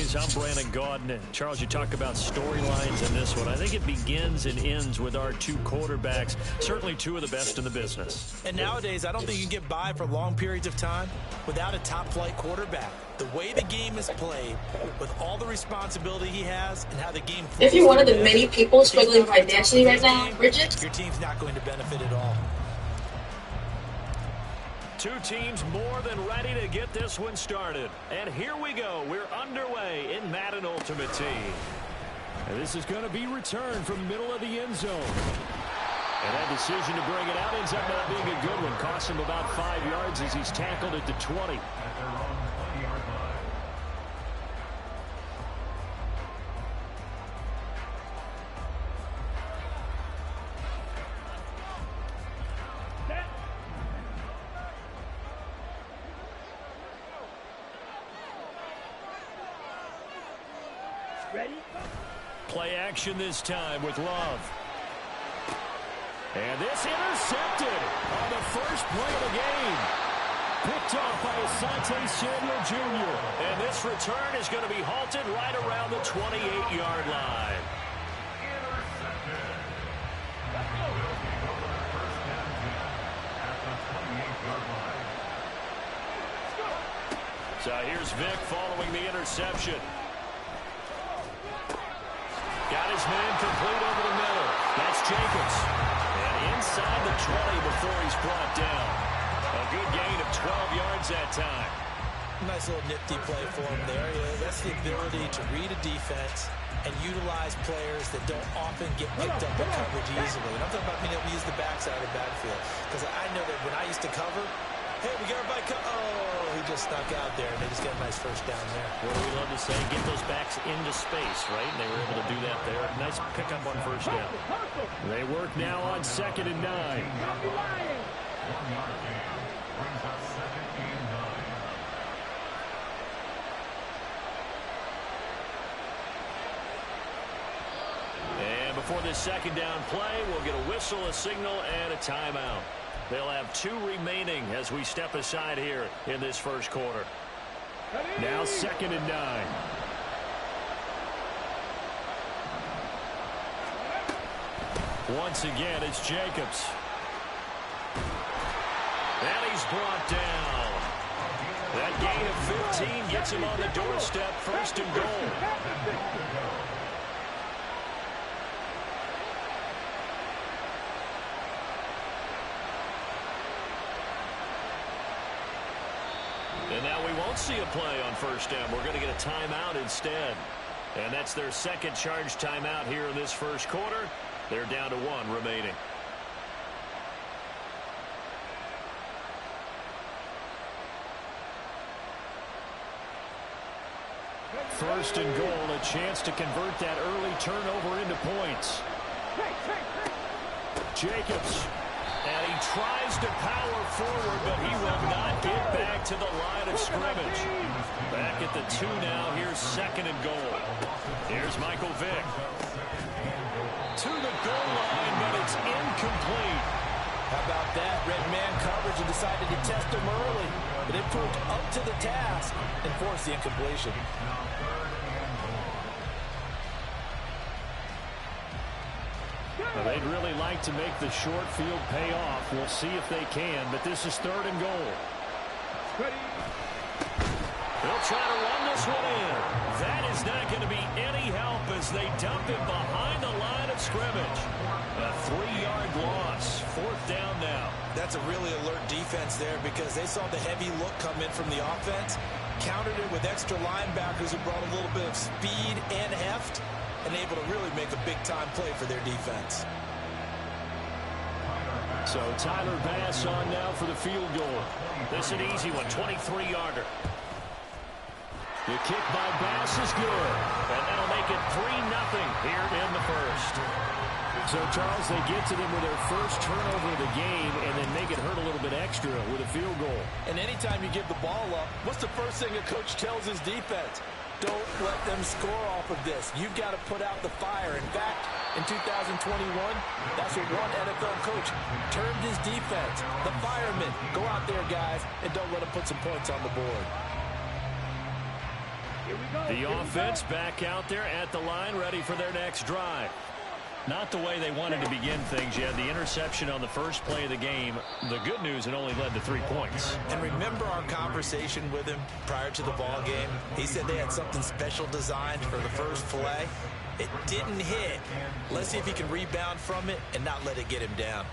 Boys, I'm Brandon Gaudin. Charles, you talk about storylines in this one. I think it begins and ends with our two quarterbacks, certainly two of the best in the business. And nowadays, I don't think you can get by for long periods of time without a top-flight quarterback. The way the game is played, with all the responsibility he has, and how the game flows. If you're one of the many people struggling financially right now, Bridget, your team's not going to benefit at all. Two teams more than ready to get this one started. And here we go. We're underway in Madden Ultimate Team. And this is going to be returned from the middle of the end zone. And that decision to bring it out ends up not being a good one. Costs him about 5 yards as he's tackled at the 20. Play action this time with Love. And this intercepted on the first play of the game. Picked off by Asante Samuel Jr. And this return is going to be halted right around the 28-yard line. So here's Vic following the interception. Got his man complete over the middle. That's Jacobs. And inside the 20 before he's brought down. A good gain of 12 yards that time. Nice little nifty play for him there. That's the ability to read a defense and utilize players that don't often get picked up in coverage easily. And I'm talking about being able to use the backside of the backfield. Because I know that when I used to cover, hey, we got everybody oh, he just snuck out there, and they just got a nice first down there. What do we love to say? Get those backs into space, right? And they were able to do that there. Nice pickup on first down. They work now on 2nd and 9. And before this second down play, we'll get a whistle, a signal, and a timeout. They'll have 2 remaining as we step aside here in this first quarter. Now 2nd and 9. Once again, it's Jacobs. And he's brought down. That gain of 15 gets him on the doorstep, 1st and goal. And now we won't see a play on first down. We're going to get a timeout instead. And that's their second charge timeout here in this first quarter. They're down to 1 remaining. First and goal, a chance to convert that early turnover into points. Jacobs. And he tries to power forward, but he will not get back to the line of scrimmage. Back at the 2 now. Here's 2nd and goal. Here's Michael Vick. To the goal line, but it's incomplete. How about that? Red man coverage and decided to test him early. But it proved up to the task and forced the incompletion. Well, they'd really like to make the short field pay off. We'll see if they can, but this is 3rd and goal. They'll try to run this one in. That is not going to be any help as they dump him behind the line of scrimmage. A 3-yard loss. 4th down now. That's a really alert defense there because they saw the heavy look come in from the offense, countered it with extra linebackers who brought a little bit of speed and heft, and able to really make a big-time play for their defense. So Tyler Bass on now for the field goal. This is an easy one, 23-yarder. The kick by Bass is good. And that'll make it 3-0 here in the first. So, Charles, they get to them with their first turnover of the game and then make it hurt a little bit extra with a field goal. And anytime you give the ball up, what's the first thing a coach tells his defense? Don't let them score off of this. You've got to put out the fire. In fact, in 2021, that's what one NFL coach termed his defense. The firemen. Go out there, guys, and don't let them put some points on the board. The offense back out there at the line, ready for their next drive. Not the way they wanted to begin things. You had the interception on the first play of the game. The good news, it only led to 3 points. And remember our conversation with him prior to the ball game? He said they had something special designed for the first play. It didn't hit. Let's see if he can rebound from it and not let it get him down.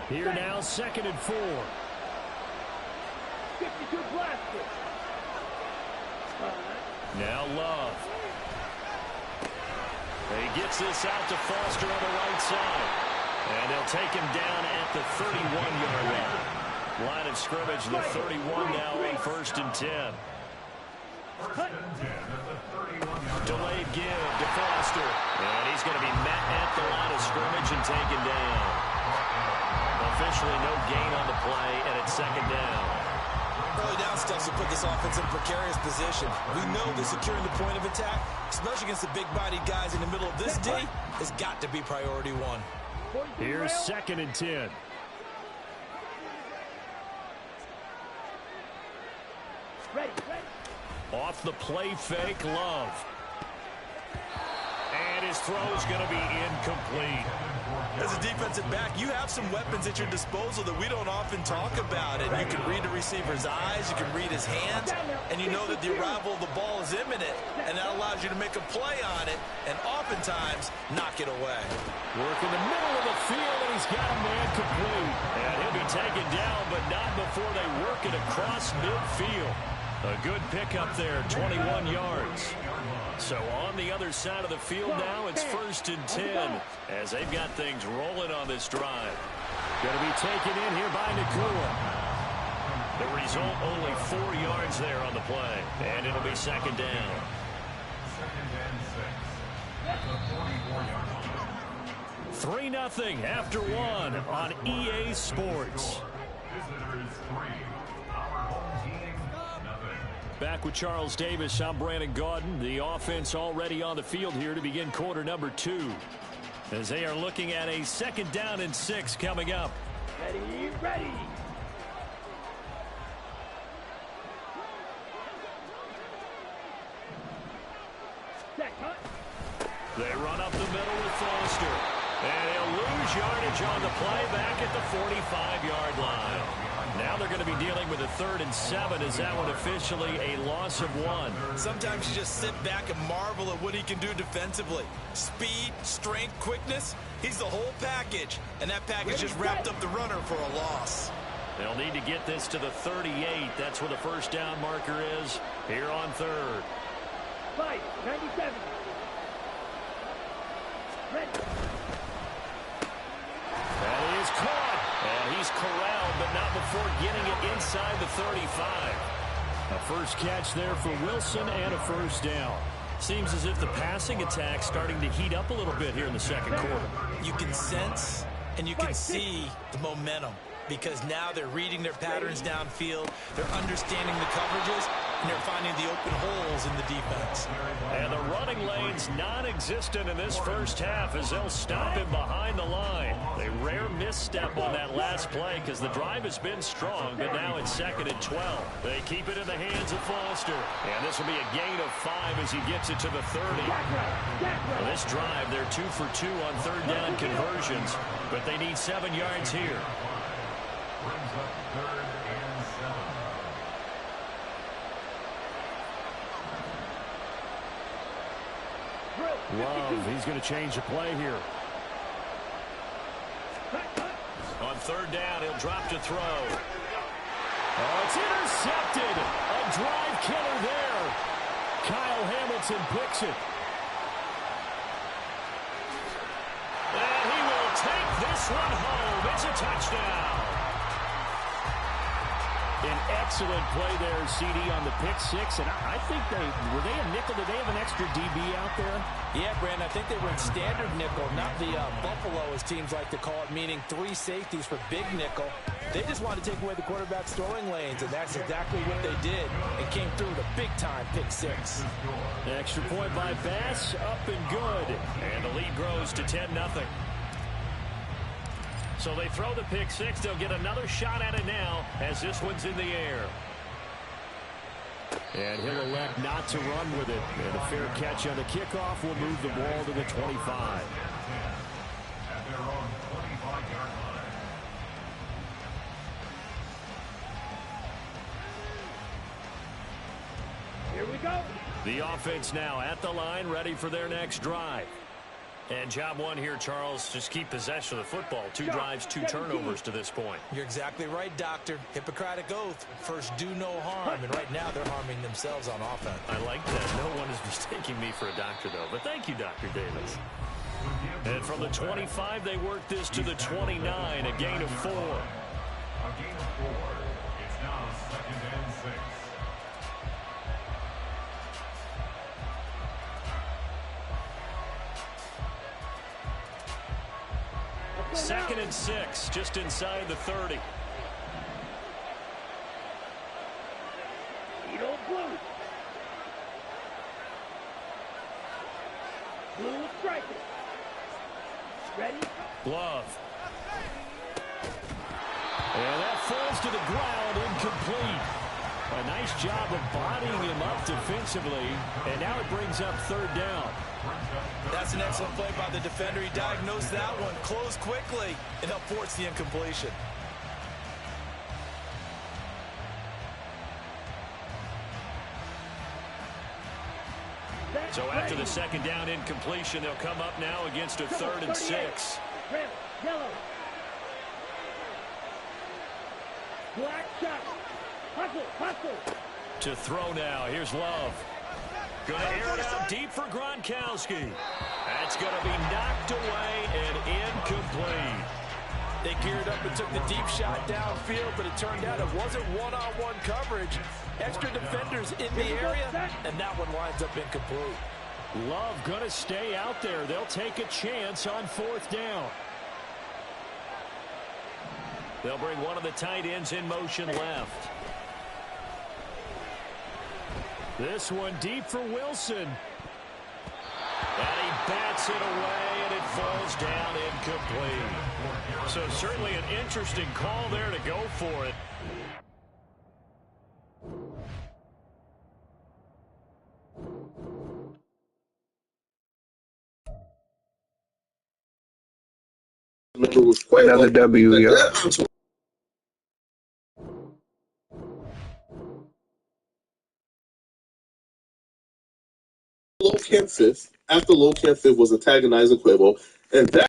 Here now, 2nd and 4. 52 blaster. Now Love. He gets this out to Foster on the right side. And they'll take him down at the 31-yard line. Line of scrimmage, the 31 now on 1st and 10. Delayed give to Foster. And he's going to be met at the line of scrimmage and taken down. Officially no gain on the play, and it's 2nd down. Early down stuff will put this offense in a precarious position. We know that securing the point of attack, especially against the big-bodied guys in the middle of this D, has got to be priority 1. Here's 2nd and 10. Off the play fake, Love. And his throw's going to be incomplete. As a defensive back, you have some weapons at your disposal that we don't often talk about. And you can read the receiver's eyes, you can read his hands, and you know that the arrival of the ball is imminent, and that allows you to make a play on it and oftentimes knock it away. Work in the middle of the field, and he's got a man complete. And he'll be taken down, but not before they work it across midfield. A good pickup there, 21 yards. So on the other side of the field now, it's 1st and 10 as they've got things rolling on this drive. Going to be taken in here by Nakua. The result, only 4 yards there on the play, and it'll be 2nd down. 3-0 after 1 on EA Sports. Back with Charles Davis, I'm Brandon Gaudin. The offense already on the field here to begin quarter number 2. As they are looking at a 2nd down and 6 coming up. Ready. They run up the middle with Foster. And he'll lose yardage on the play back at the 45-yard line. Now they're going to be dealing with a 3rd and 7. Is that one officially a loss of 1? Sometimes you just sit back and marvel at what he can do defensively. Speed, strength, quickness, he's the whole package. And that package just wrapped up the runner for a loss. They'll need to get this to the 38. That's where the 1st down marker is here on 3rd. 97. Ready. And he is caught. And he's corralled, but not before getting it inside the 35. A first catch there for Wilson and a 1st down. Seems as if the passing attack's starting to heat up a little bit here in the 2nd quarter. You can sense and you can see the momentum because now they're reading their patterns downfield, they're understanding the coverages, and they're finding the open holes in the defense. And the running lane's non-existent in this first half as they'll stop him behind the line. A rare misstep on that last play because the drive has been strong, but now it's 2nd and 12. They keep it in the hands of Foster. And this will be a gain of 5 as he gets it to the 30. Well, this drive, they're 2 for 2 on 3rd down conversions, but they need 7 yards here. Brings up 3rd and 7. Love, he's going to change the play here. On 3rd down, he'll drop to throw. Oh, it's intercepted. A drive killer there. Kyle Hamilton picks it. And he will take this one home. It's a touchdown. An excellent play there, CD, on the pick six. And I think were they a nickel? Did they have an extra DB out there? Yeah, Brandon, I think they were in standard nickel, not the Buffalo, as teams like to call it, meaning 3 safeties for big nickel. They just wanted to take away the quarterback's throwing lanes, and that's exactly what they did. It came through with a big-time pick six. The extra point by Bass, up and good. And the lead grows to 10-0. So they throw the pick six. They'll get another shot at it now as this one's in the air. And he'll elect not to run with it. And a fair catch on the kickoff will move the ball to the 25. At their own 25-yard line. Here we go. The offense now at the line, ready for their next drive. And job one here, Charles, just keep possession of the football. 2 drives, 2 turnovers to this point. You're exactly right, Doctor. Hippocratic oath. First, do no harm. And right now, they're harming themselves on offense. I like that. No one is mistaking me for a doctor, though. But thank you, Dr. Davis. And from the 25, they work this to the 29, a gain of 4. A gain of 4. It's now 2nd and 6. Second and 6, just inside the 30. Edo blue. Blue striker. Ready? Glove. And that falls to the ground, incomplete. A nice job of bodying him up defensively, and now it brings up 3rd down. That's an excellent play by the defender. He diagnosed that one, closed quickly, and helped force the incompletion. So after the 2nd down incompletion, they'll come up now against a 3rd and 6. Red, yellow. Black shot. Hustle, hustle. To throw now. Here's Love. Going to air it out deep for Gronkowski. That's going to be knocked away and incomplete. They geared up and took the deep shot downfield, but it turned out it wasn't one-on-one coverage. Extra defenders in the area, and that one winds up incomplete. Love going to stay out there. They'll take a chance on 4th down. They'll bring one of the tight ends in motion left. This one deep for Wilson. And he bats it away, and it falls down incomplete. So certainly an interesting call there to go for it. Another W, yo. Low Camp Fifth, after Low Camp Fifth was antagonizing Quavo, and that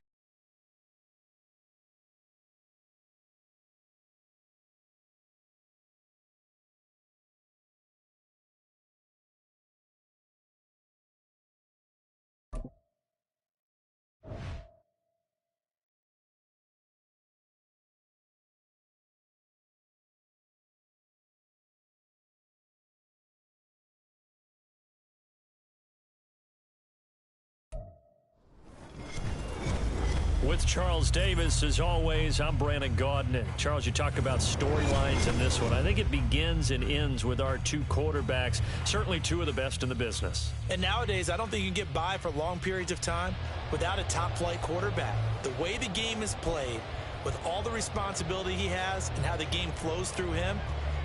With Charles Davis, as always, I'm Brandon Gaudin. Charles, you talk about storylines in this one. I think it begins and ends with our 2 quarterbacks, certainly 2 of the best in the business. And nowadays, I don't think you can get by for long periods of time without a top-flight quarterback. The way the game is played, with all the responsibility he has and how the game flows through him,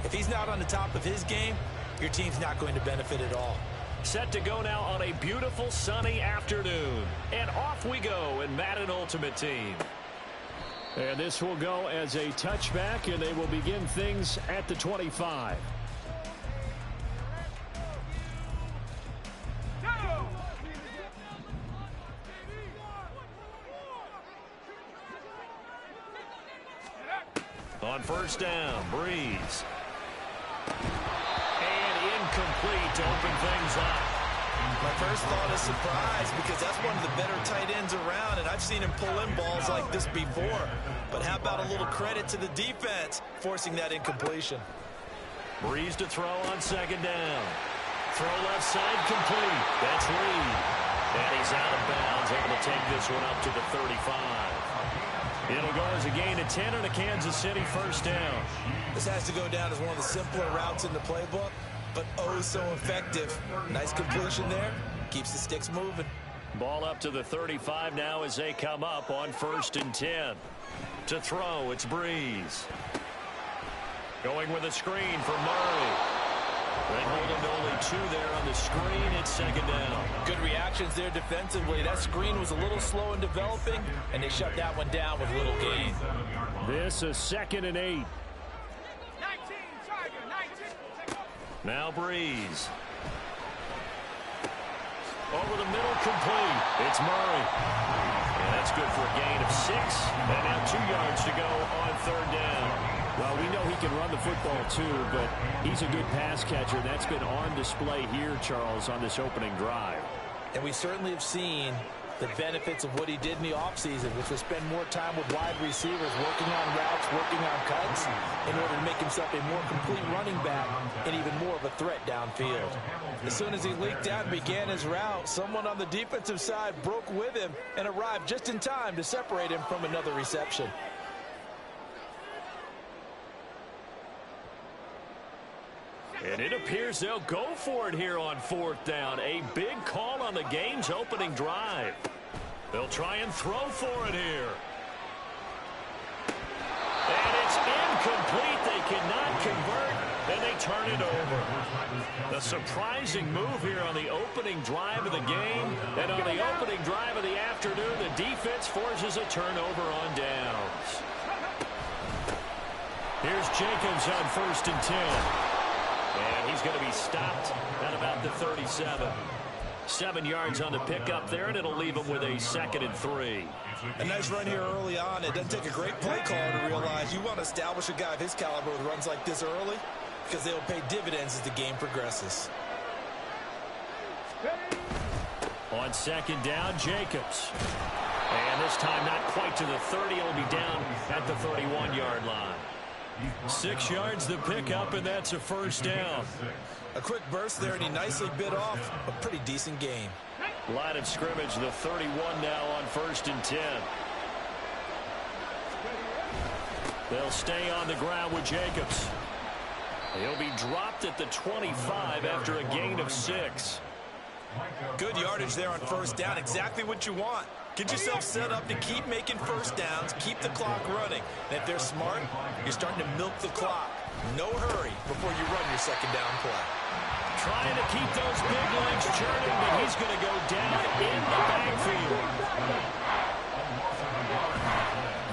if he's not on the top of his game, your team's not going to benefit at all. Set to go now on a beautiful sunny afternoon. And off we go in Madden Ultimate Team. And this will go as a touchback, and they will begin things at the 25. On 1st down, Breeze. Incomplete to open things up. My first thought is surprise, because that's one of the better tight ends around, and I've seen him pull in balls like this before. But how about a little credit to the defense forcing that incompletion? Breeze to throw on second down. Throw left side complete. That's Lee. And he's out of bounds, able to take this one up to the 35. It'll go as a gain of 10 and a Kansas City first down. This has to go down as one of the simpler routes in the playbook, but oh so effective. Nice completion there. Keeps the sticks moving. Ball up to the 35 now as they come up on 1st and 10. To throw, it's Breeze. Going with a screen for Murray. They hold him to only 2 there on the screen. It's second down. Good reactions there defensively. That screen was a little slow in developing, and they shut that one down with little gain. This is 2nd and 8. 19, Tiger, 19. Now Breeze. Over the middle, complete. It's Murray. And that's good for a gain of 6. And now 2 yards to go on 3rd down. Well, we know he can run the football too, but he's a good pass catcher. That's been on display here, Charles, on this opening drive. And we certainly have seen the benefits of what he did in the offseason, which was spend more time with wide receivers, working on routes, working on cuts, in order to make himself a more complete running back and even more of a threat downfield. As soon as he leaked out and began his route, someone on the defensive side broke with him and arrived just in time to separate him from another reception. And it appears they'll go for it here on 4th down. A big call on the game's opening drive. They'll try and throw for it here. And it's incomplete. They cannot convert, and they turn it over. The surprising move here on the opening drive of the game. And on the opening drive of the afternoon, the defense forces a turnover on downs. Here's Jacobs on 1st and 10. And he's going to be stopped at about the 37. 7 yards on the pickup there, and it'll leave him with a 2nd and 3. A nice run here early on. It doesn't take a great play caller to realize you want to establish a guy of his caliber with runs like this early, because they'll pay dividends as the game progresses. On 2nd down, Jacobs. And this time not quite to the 30. It'll be down at the 31-yard line. 6 yards the pickup, and that's a first down. A quick burst there, and he nicely bit off a pretty decent gain. Line of scrimmage, the 31 now on 1st and 10. They'll stay on the ground with Jacobs. He'll be dropped at the 25 after a gain of 6. Good yardage there on 1st down. Exactly what you want. Get yourself set up to keep making first downs, keep the clock running. And if they're smart, you're starting to milk the clock. No hurry before you run your 2nd down play. Trying to keep those big legs churning, but he's going to go down in the backfield.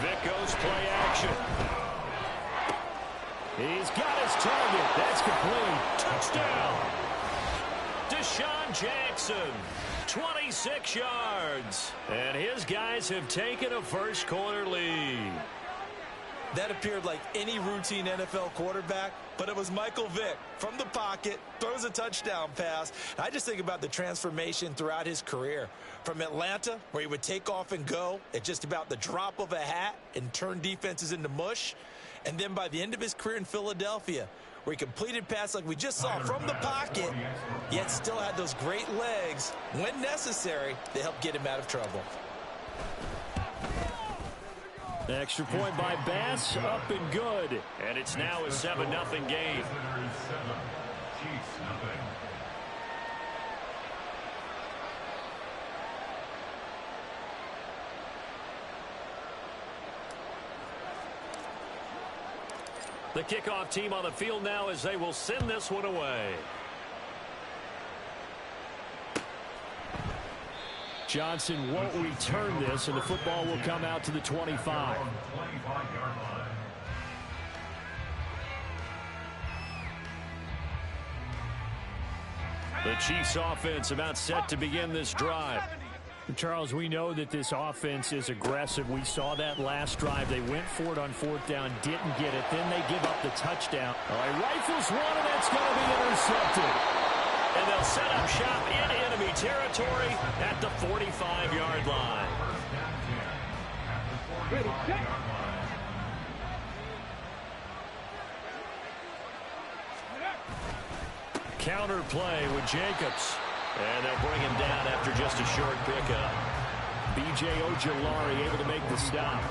Vic goes play action. He's got his target. That's complete. Touchdown. Deshaun Jackson. 26 yards. And his guys have taken a first-quarter lead. That appeared like any routine NFL quarterback, but it was Michael Vick from the pocket, throws a touchdown pass. I just think about the transformation throughout his career. From Atlanta, where he would take off and go at just about the drop of a hat and turn defenses into mush. And then by the end of his career in Philadelphia, where he completed pass like we just saw from the pocket, yet still had those great legs, when necessary, to help get him out of trouble. Extra point by Bass, up and good. And it's now a 7-0 game. The kickoff team on the field now as they will send this one away. Johnson won't return this, and the football will come out to the 25. The Chiefs offense about set to begin this drive. Charles, we know that this offense is aggressive. We saw that last drive. They went for it on 4th down, didn't get it. Then they give up the touchdown. Rifles one, and that's going to be intercepted. And they'll set up shop in enemy territory at the 45-yard line. Ready, set. counter play with Jacobs. And they'll bring him down after just a short pickup. B.J. Ojulari able to make the stop.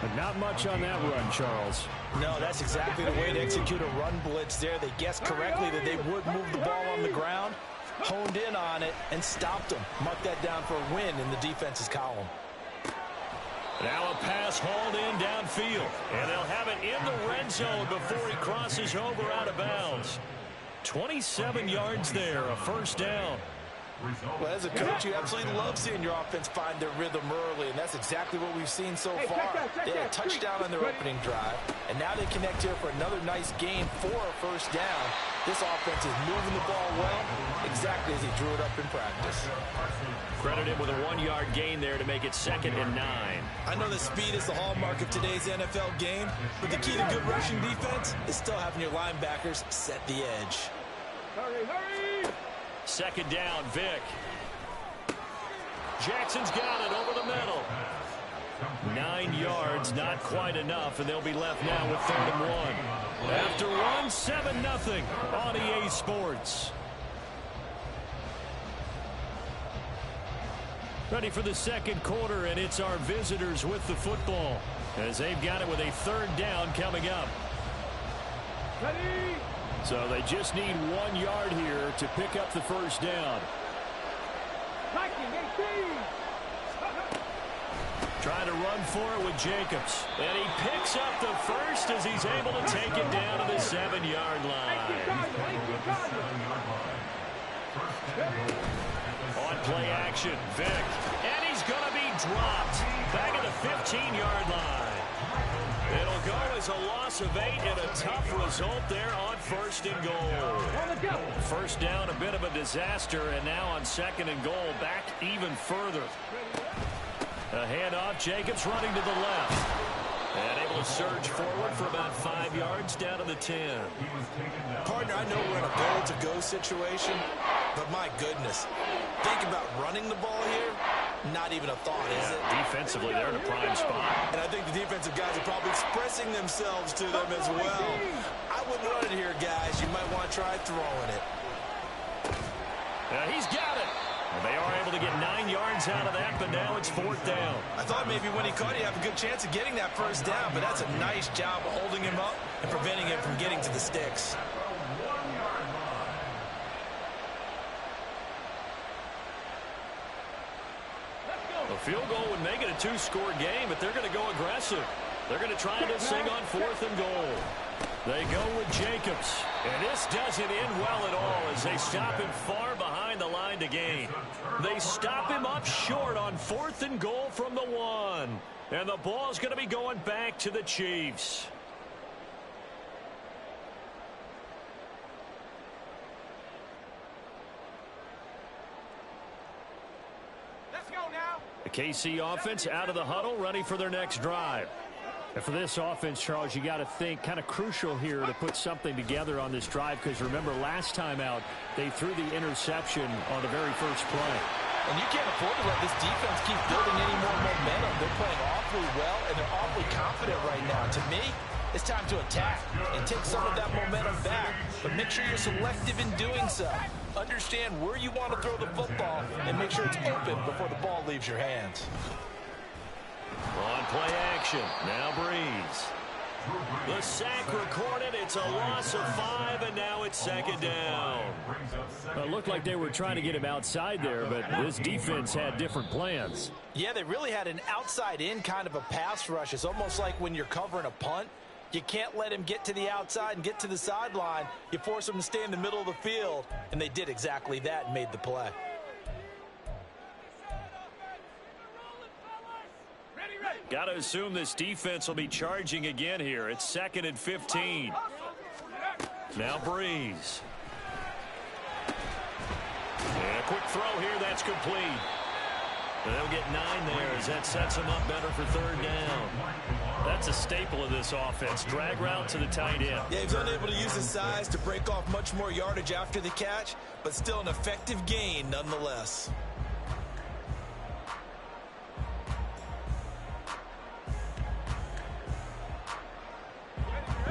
But not much on that run, Charles. No, that's exactly the way to execute a run blitz there. They guessed correctly that they would move the ball on the ground, honed in on it, and stopped them. Mark that down for a win in the defense's column. Now a pass hauled in downfield. And they'll have it in the red zone before he crosses over out of bounds. 27 yards there, a first down. Well, as a coach, you absolutely love seeing your offense find their rhythm early, and that's exactly what we've seen so far. They had a touchdown on their opening drive, and now they connect here for another nice game for a first down. This offense is moving the ball well, exactly as he drew it up in practice. Credit him with a 1-yard gain there to make it 2nd and 9. I know that speed is the hallmark of today's NFL game, but the key to good rushing defense is still having your linebackers set the edge. Hurry, hurry! 2nd down, Vic. Jackson's got it over the middle. 9 yards, not quite enough, and they'll be left now with 3rd and 1. After one, 7-0 on EA Sports. Ready for the second quarter, and it's our visitors with the football as they've got it with a 3rd down coming up. Ready! So they just need 1 yard here to pick up the first down. Viking 18! Trying to run for it with Jacobs. And he picks up the first as he's able to take it down to the 7-yard line. On play action, Vic. And he's going to be dropped back at the 15-yard line. It'll go as a loss of 8 and a tough result there on 1st and goal. First down, a bit of a disaster, and now on 2nd and goal, back even further. A handoff, Jacobs running to the left. And able to surge forward for about 5 yards down to the 10. Partner, I know we're in a goal-to-go situation, but my goodness. Think about running the ball here. Not even a thought, is it? Defensively, they're in a prime spot. And I think the defensive guys are probably expressing themselves to them as well. I wouldn't run it here, guys. You might want to try throwing it. He's got it. And they are able to get 9 yards out of that, but now it's 4th down. I thought maybe when he caught it, you have a good chance of getting that first down, but that's a nice job of holding him up and preventing him from getting to the sticks. A field goal would make it a 2-score game, but they're going to go aggressive. They're going to try this thing on 4th and goal. They go with Jacobs, and this doesn't end well at all as they stop him far behind the line to gain. They stop him up short on 4th and goal from the 1, and the ball's going to be going back to the Chiefs. The KC offense out of the huddle, ready for their next drive. And for this offense, Charles, you got to think kind of crucial here to put something together on this drive, because remember last time out they threw the interception on the very first play. And you can't afford to let this defense keep building any more momentum. They're playing awfully well, and they're awfully confident right now. To me, it's time to attack and take some of that momentum back. But make sure you're selective in doing so. Understand where you want to throw the football and make sure it's open before the ball leaves your hands. On play action, now Breeze. The sack recorded, it's a loss of 5, and now it's 2nd down. Well, it looked like they were trying to get him outside there, but this defense had different plans. Yeah, they really had an outside-in kind of a pass rush. It's almost like when you're covering a punt. You can't let him get to the outside and get to the sideline. You force him to stay in the middle of the field, and they did exactly that and made the play. Got to assume this defense will be charging again here. It's 2nd and 15. Now Breeze. And a quick throw here, that's complete. And they'll get 9 there as that sets them up better for 3rd down. That's a staple of this offense. Drag route to the tight end. Yeah, he's unable to use his size to break off much more yardage after the catch, but still an effective gain nonetheless.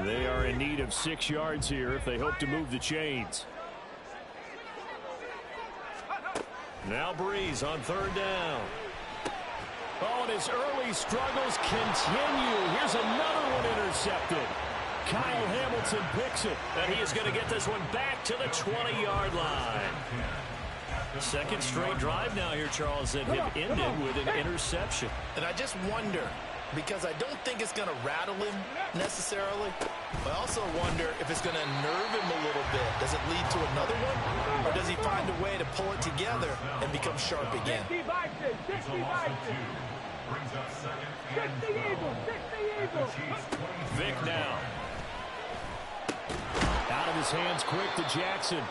They are in need of 6 yards here if they hope to move the chains. Now Breeze on third down. Oh, and his early struggles continue. Here's another one intercepted. Kyle Hamilton picks it, and he is going to get this one back to the 20-yard line. Second straight drive now here, Charles, that have ended with an interception. And I just wonder, because I don't think it's going to rattle him necessarily, but I also wonder if it's going to nerve him a little bit. Does it lead to another one, or does he find a way to pull it together and become sharp again? 60 Bison, 60 Bison. Brings up second 60 Eagles, 60 Eagles. Vic now. Out of his hands quick to Jackson.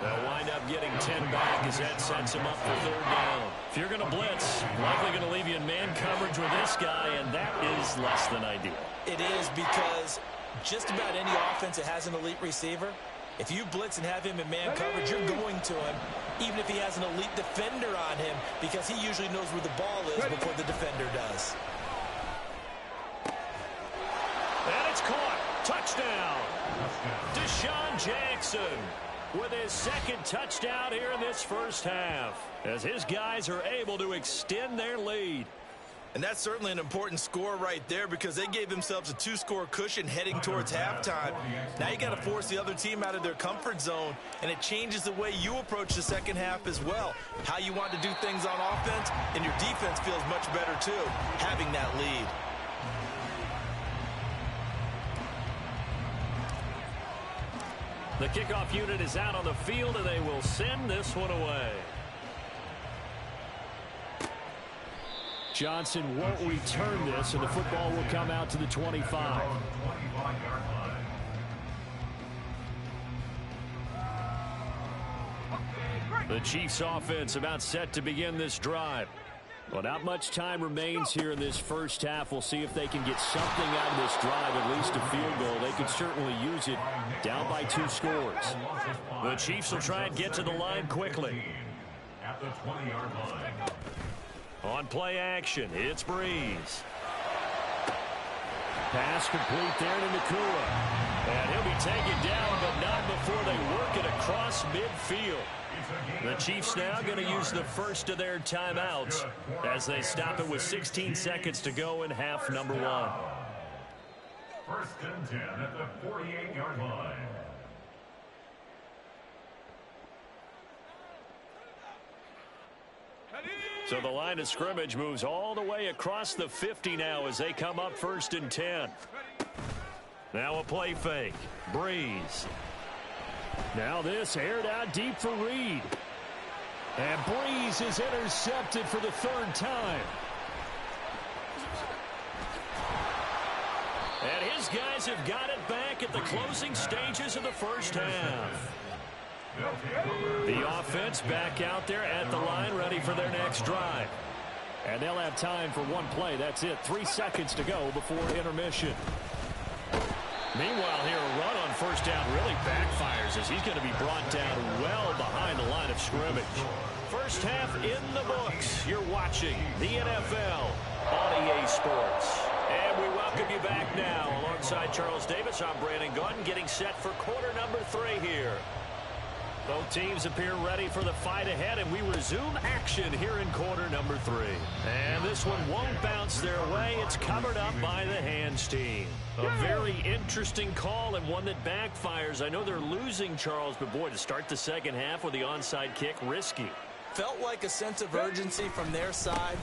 They'll wind up getting 10 back as that sets him up for third down. If you're going to blitz, likely going to leave you in man coverage with this guy, and that is less than ideal. It is, because just about any offense that has an elite receiver, if you blitz and have him in man coverage, you're going to him, even if he has an elite defender on him, because he usually knows where the ball is before the defender does. And it's caught. Touchdown. Deshaun Jackson with his second touchdown here in this first half, as his guys are able to extend their lead. And that's certainly an important score right there, because they gave themselves a 2-score cushion heading towards halftime. Now you got to force the other team out of their comfort zone, and it changes the way you approach the second half as well. How you want to do things on offense, and your defense feels much better too, having that lead. The kickoff unit is out on the field, and they will send this one away. Johnson won't return this, and the football will come out to the 25. The Chiefs offense about set to begin this drive. Well, not much time remains here in this first half. We'll see if they can get something out of this drive, at least a field goal. They could certainly use it, down by 2 scores. The Chiefs will try and get to the line quickly. At the 20-yard line. On play action, it's Breeze. Pass complete there to Nakua. And he'll be taken down, but not before they work it across midfield. The Chiefs now going to use the first of their timeouts as they stop it with 16 seconds to go in half number 1. First and 10 at the 48-yard line. So the line of scrimmage moves all the way across the 50 now as they come up first and 10. Now a play fake. Breeze. Now this aired out deep for Reed. And Breeze is intercepted for the 3rd time. And his guys have got it back at the closing stages of the first half. The offense back out there at the line, ready for their next drive. And they'll have time for one play. That's it. 3 seconds to go before intermission. Meanwhile, here a run on first down really backfires as he's going to be brought down well behind the line of scrimmage. First half in the books. You're watching the NFL on EA Sports. And we welcome you back now. Alongside Charles Davis, I'm Brandon Gaudin, getting set for quarter number 3 here. Both teams appear ready for the fight ahead, and we resume action here in quarter number 3. And this one won't bounce their way. It's covered up by the hands team. A very interesting call and one that backfires. I know they're losing, Charles, but boy, to start the second half with the onside kick, risky. Felt like a sense of urgency from their side,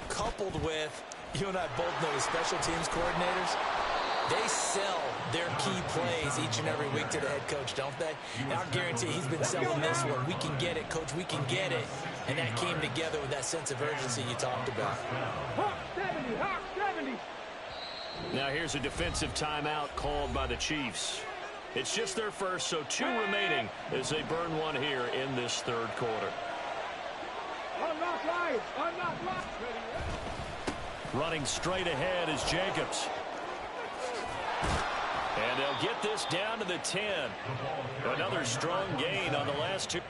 coupled with, you and I both know, the special teams coordinators, they sell their key plays each and every week to the head coach, don't they? And I'll guarantee he's been selling this one. We can get it, coach, we can get it. And that came together with that sense of urgency you talked about. Hawk 70, Hawk 70. Now here's a defensive timeout called by the Chiefs. It's just their first, so 2 remaining as they burn one here in this 3rd quarter. Unlock line, unlock line. Running straight ahead is Jacobs. And they'll get this down to the 10. Another strong gain on the last 2.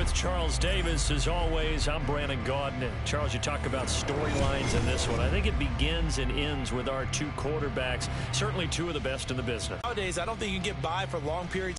With Charles Davis, as always, I'm Brandon Gaudin. Charles, you talk about storylines in this one. I think it begins and ends with our two quarterbacks, certainly two of the best in the business. Nowadays, I don't think you can get by for long periods.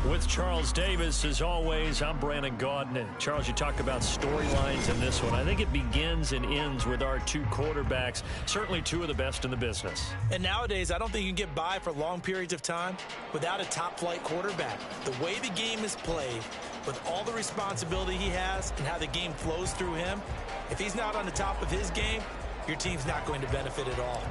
With Charles Davis, as always, I'm Brandon Gaudin. Charles, you talk about storylines in this one. I think it begins and ends with our two quarterbacks, certainly two of the best in the business. And nowadays, I don't think you can get by for long periods of time without a top-flight quarterback. The way the game is played, with all the responsibility he has and how the game flows through him, if he's not on the top of his game, your team's not going to benefit at all.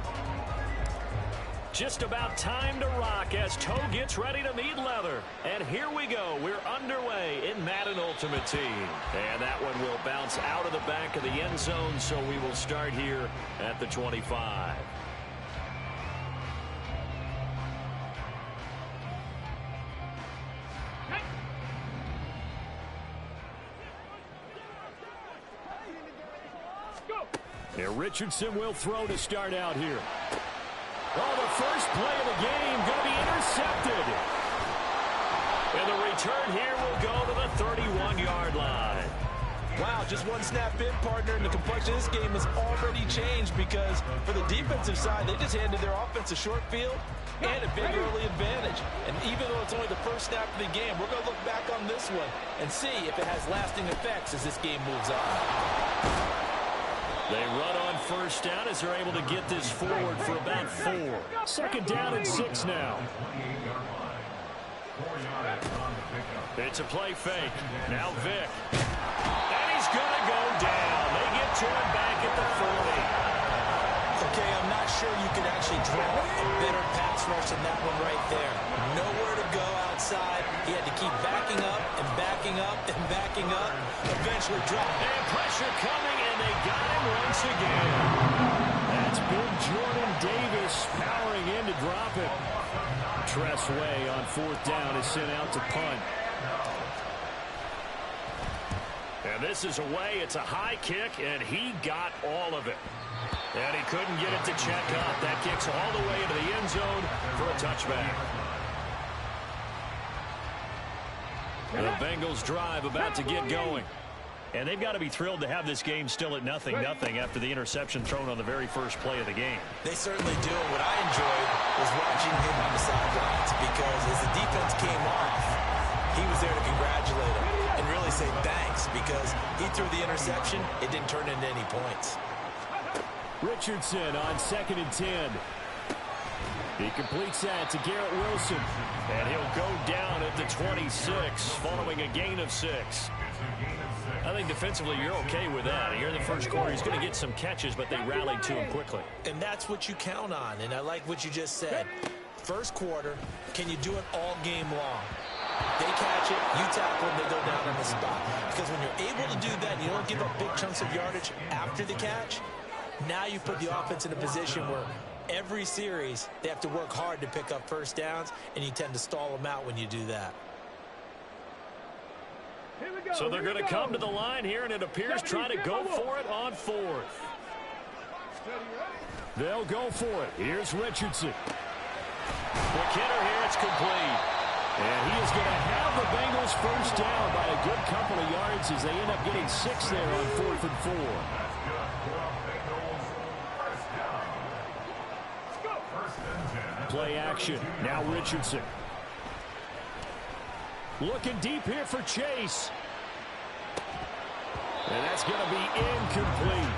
Just about time to rock as Toe gets ready to meet leather. And here we go. We're underway in Madden Ultimate Team. And that one will bounce out of the back of the end zone, so we will start here at the 25. Here, Richardson will throw to start out here. Oh, the first play of the game going to be intercepted. And the return here will go to the 31-yard line. Wow, just one snap in, partner, and the complexion of this game has already changed because for the defensive side, they just handed their offense a short field and a big early advantage. And even though it's only the first snap of the game, we're going to look back on this one and see if it has lasting effects as this game moves on. They run on first down as they're able to get this forward for about 4. Second down and 6 now. It's a play fake. Now Vic. And he's going to go down. They get to him back at the 40. Okay, I'm not sure you can actually draw a better pass rush than that one right there. Nowhere to go outside. He had to keep backing up and backing up and backing up. Eventually dropped. And pressure coming, and they got him once again. That's big Jordan Davis powering in to drop it. Tress Way on fourth down is sent out to punt. And this is away. It's a high kick, and he got all of it. And he couldn't get it to check up. That kicks all the way into the end zone for a touchback. The Bengals drive about to get going. And they've got to be thrilled to have this game still at 0-0 after the interception thrown on the very first play of the game. They certainly do. What I enjoyed was watching him on the sidelines because as the defense came off, he was there to congratulate him and really say thanks because he threw the interception. It didn't turn into any points. Richardson on 2nd and 10. He completes that to Garrett Wilson. And he'll go down at the 26 following a gain of 6. I think defensively you're okay with that. Here in the first quarter, he's going to get some catches, but they rallied to him quickly. And that's what you count on, and I like what you just said. First quarter, can you do it all game long? They catch it, you tackle them, they go down on the spot. Because when you're able to do that, and you don't give up big chunks of yardage after the catch, now you put the offense in a position where every series they have to work hard to pick up first downs, and you tend to stall them out when you do that. So they're going to come to the line here, and it appears trying to go for it on 4th. They'll go for it. Here's Richardson. McKinnon here, it's complete. And he is going to have the Bengals first down by a good couple of yards as they end up getting 6 there on 4th and 4. Play action. Now Richardson. Looking deep here for Chase. And that's going to be incomplete.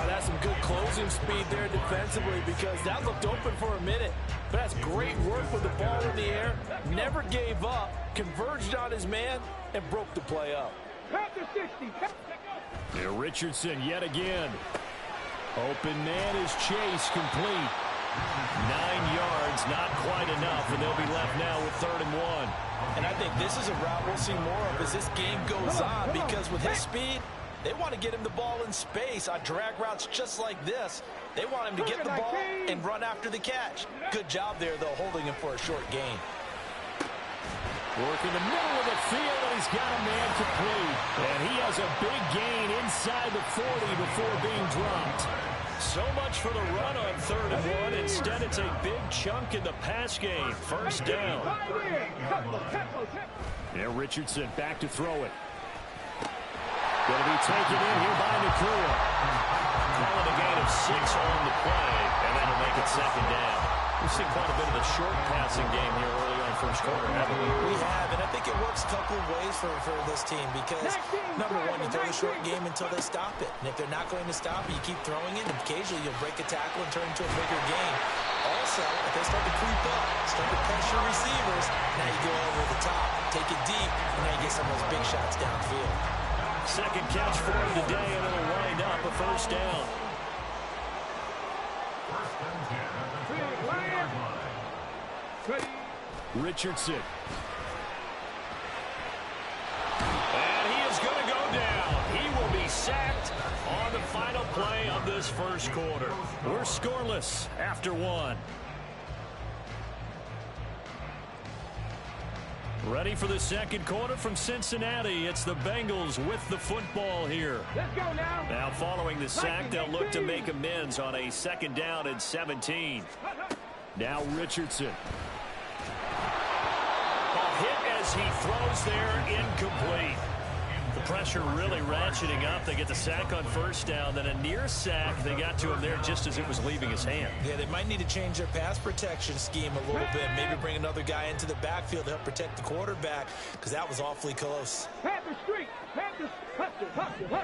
That's some good closing speed there defensively because that looked open for a minute. But that's great work with the ball in the air. Never gave up, converged on his man, and broke the play up. Half to 60. Here Richardson yet again. Open man is Chase, complete. 9 yards, not quite enough, and they'll be left now with 3rd and 1. And I think this is a route we'll see more of as this game goes on, because with his speed, they want to get him the ball in space on drag routes just like this. They want him to get the ball and run after the catch. Good job there, though, holding him for a short gain. Working the middle of the field, and he's got a man complete. And he has a big gain inside the 40 before being dropped. So much for the run on 3rd and 1. Instead, it's a big chunk in the pass game. 1st down. Now Richardson back to throw it. Going to be taken in here by Nakua. Calling a gain of 6 on the play, and that'll make it 2nd down. We've seen quite a bit of the short passing game here early on 1st quarter, haven't we? We have, and I think it works a couple of ways for this team because, number one, you throw the short game until they stop it. And if they're not going to stop it, you keep throwing it, and occasionally you'll break a tackle and turn into a bigger gain. Also, if they start to creep up, start to pressure receivers, now you go over the top, take it deep, and now you get some of those big shots downfield. 2nd catch for him today, and it'll wind up a 1st down. Richardson. And he is going to go down. He will be sacked on the final play of this 1st quarter. We're scoreless after 1. Ready for the 2nd quarter from Cincinnati. It's the Bengals with the football here. Let's go now. Now following the sack, they'll look to make amends on a 2nd down and 17. Now Richardson. A hit as he throws there, incomplete. The pressure really ratcheting up. They get the sack on 1st down, then a near sack. They got to him there just as it was leaving his hand. Yeah, they might need to change their pass protection scheme a little bit. Maybe bring another guy into the backfield to help protect the quarterback, because that was awfully close. Panther Street. Panther. Hustle.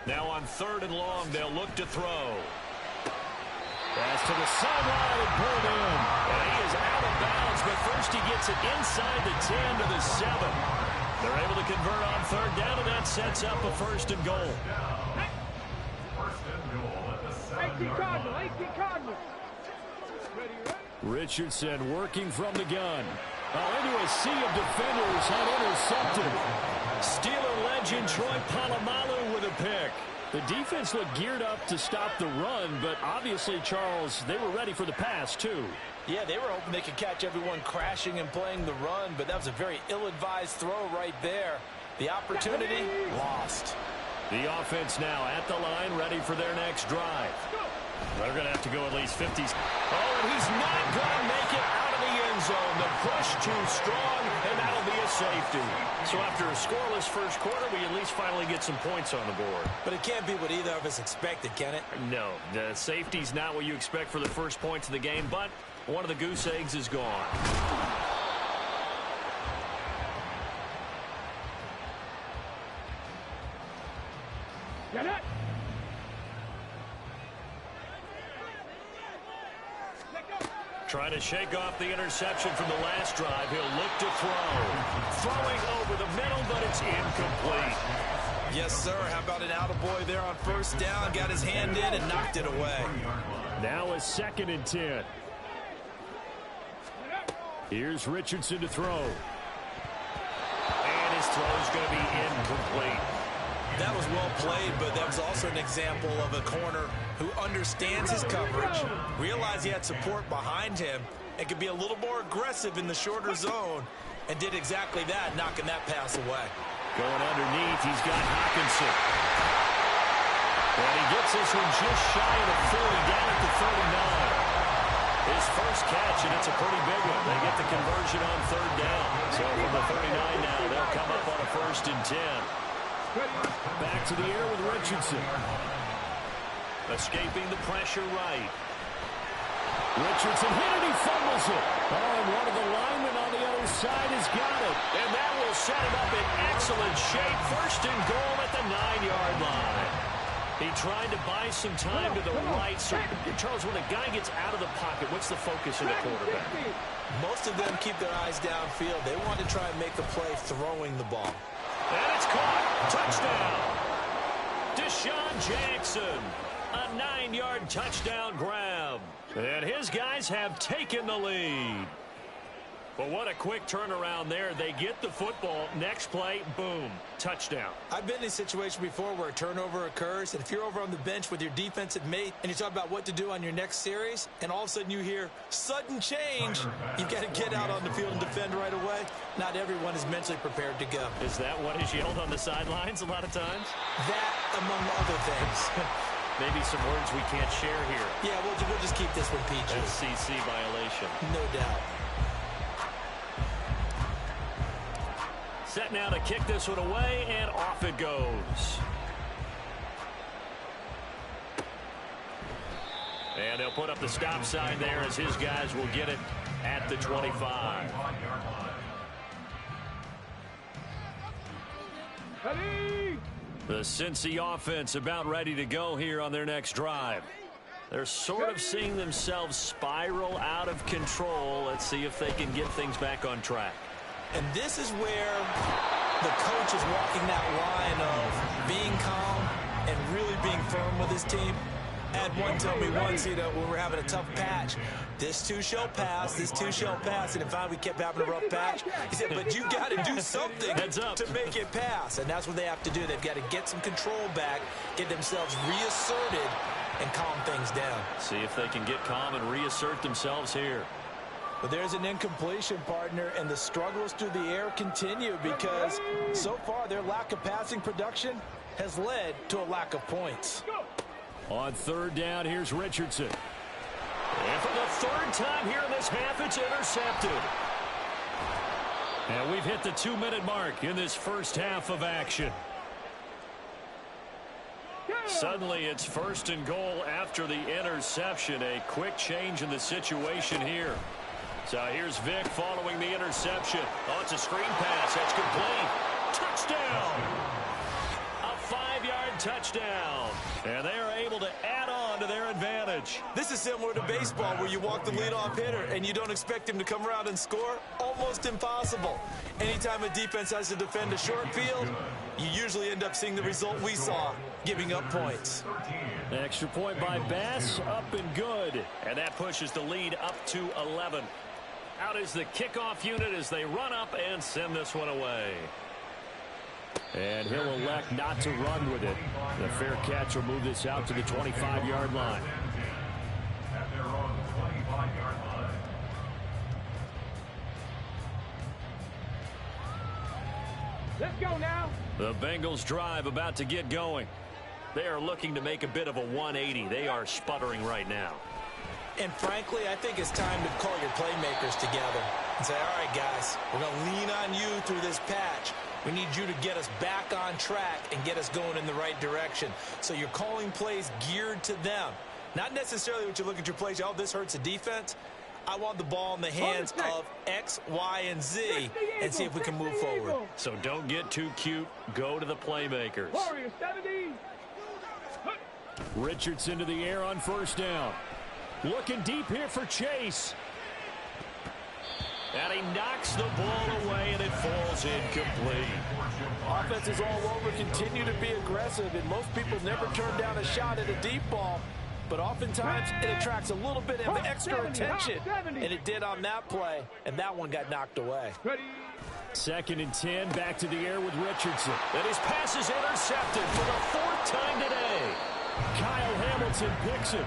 Now on 3rd and long, they'll look to throw. Pass to the sideline and pulled in. And he is out of bounds, but first he gets it inside the 10 to the 7. They're able to convert on 3rd down, and that sets up a 1st and goal. 18 Cardinals. Richardson working from the gun. Into a sea of defenders and intercepted. Steeler legend Troy Polamalu with a pick. The defense looked geared up to stop the run, but obviously, Charles, they were ready for the pass, too. Yeah, they were hoping they could catch everyone crashing and playing the run, but that was a very ill-advised throw right there. The opportunity lost. The offense now at the line, ready for their next drive. They're going to have to go at least 50s. Oh, and he's not going to make it out of the end zone. The push too strong, and that'll be a safety. So after a scoreless 1st quarter, we at least finally get some points on the board. But it can't be what either of us expected, can it? No, the safety's not what you expect for the first points of the game, but one of the goose eggs is gone. Get it. Trying to shake off the interception from the last drive. He'll look to throw. Throwing over the middle, but it's incomplete. Yes, sir. How about an attaboy there on 1st down? Got his hand in and knocked it away. Now a 2nd and 10. Here's Richardson to throw. And his throw's going to be incomplete. That was well played, but that was also an example of a corner who understands his coverage, realized he had support behind him, and could be a little more aggressive in the shorter zone, and did exactly that, knocking that pass away. Going underneath, he's got Hawkinson. And he gets this one just shy of the 40, down at the 39. His first catch, and it's a pretty big one. They get the conversion on 3rd down. So from the 39 now, they'll come up on a 1st and 10. Back to the air with Richardson. Escaping the pressure right. Richardson hit it, he fumbles it. Oh, and one of the linemen on the other side has got it. And that will set it up in excellent shape. 1st and goal at the 9-yard line. He tried to buy some time to the right. So, Charles, when a guy gets out of the pocket, what's the focus of the quarterback? Most of them keep their eyes downfield. They want to try and make a play throwing the ball. And it's caught. Touchdown. Deshaun Jackson. A 9-yard touchdown grab. And his guys have taken the lead. But what a quick turnaround there. They get the football. Next play, boom, touchdown. I've been in a situation before where a turnover occurs, and if you're over on the bench with your defensive mate and you talk about what to do on your next series, and all of a sudden you hear sudden change, you've got to get out on the field and defend right away. Not everyone is mentally prepared to go. Is that what is yelled on the sidelines a lot of times? That, among other things. Maybe some words we can't share here. Yeah, we'll just keep this one PG. FCC violation. No doubt. Set now to kick this one away, and off it goes. And they'll put up the stop sign there as his guys will get it at the 25. The Cincy offense about ready to go here on their next drive. They're sort of seeing themselves spiral out of control. Let's see if they can get things back on track. And this is where the coach is walking that line of being calm and really being firm with his team. Had one tell me once, when we were having a tough patch, this too shall pass, this too shall pass. And in fact, we kept having a rough patch. He said, but you got to do something to make it pass. And that's what they have to do. They've got to get some control back, get themselves reasserted, and calm things down. See if they can get calm and reassert themselves here. But there's an incompletion, partner, and the struggles through the air continue because so far their lack of passing production has led to a lack of points. On third down, here's Richardson. And for the third time here in this half, it's intercepted. And we've hit the 2-minute mark in this first half of action. Suddenly, it's first and goal after the interception. A quick change in the situation here. So here's Vic following the interception. Oh, it's a screen pass. That's complete. Touchdown! A 5-yard touchdown. And they are able to add on to their advantage. This is similar to baseball where you walk the leadoff hitter and you don't expect him to come around and score. Almost impossible. Anytime a defense has to defend a short field, you usually end up seeing the result we saw, giving up points. Extra point by Bass, up and good. And that pushes the lead up to 11. Out is the kickoff unit as they run up and send this one away. And he'll elect not to run with it. The fair catch will move this out to the 25-yard line. At their own 25-yard line. Let's go now. The Bengals drive about to get going. They are looking to make a bit of a 180. They are sputtering right now. And frankly, I think it's time to call your playmakers together and say, all right, guys, we're going to lean on you through this patch. We need you to get us back on track and get us going in the right direction. So you're calling plays geared to them. Not necessarily what you look at your plays, oh, this hurts the defense. I want the ball in the hands of X, Y, and Z and see if we can move forward. So don't get too cute. Go to the playmakers. Warriors 70. Richardson to the air on first down. Looking deep here for Chase. And he knocks the ball away, and it falls incomplete. Offenses all over continue to be aggressive, and most people never turn down a shot at a deep ball. But oftentimes, it attracts a little bit of extra attention, and it did on that play, and that one got knocked away. Second and 10, back to the air with Richardson. And his pass is intercepted for the fourth time today. Kyle Hamilton picks it.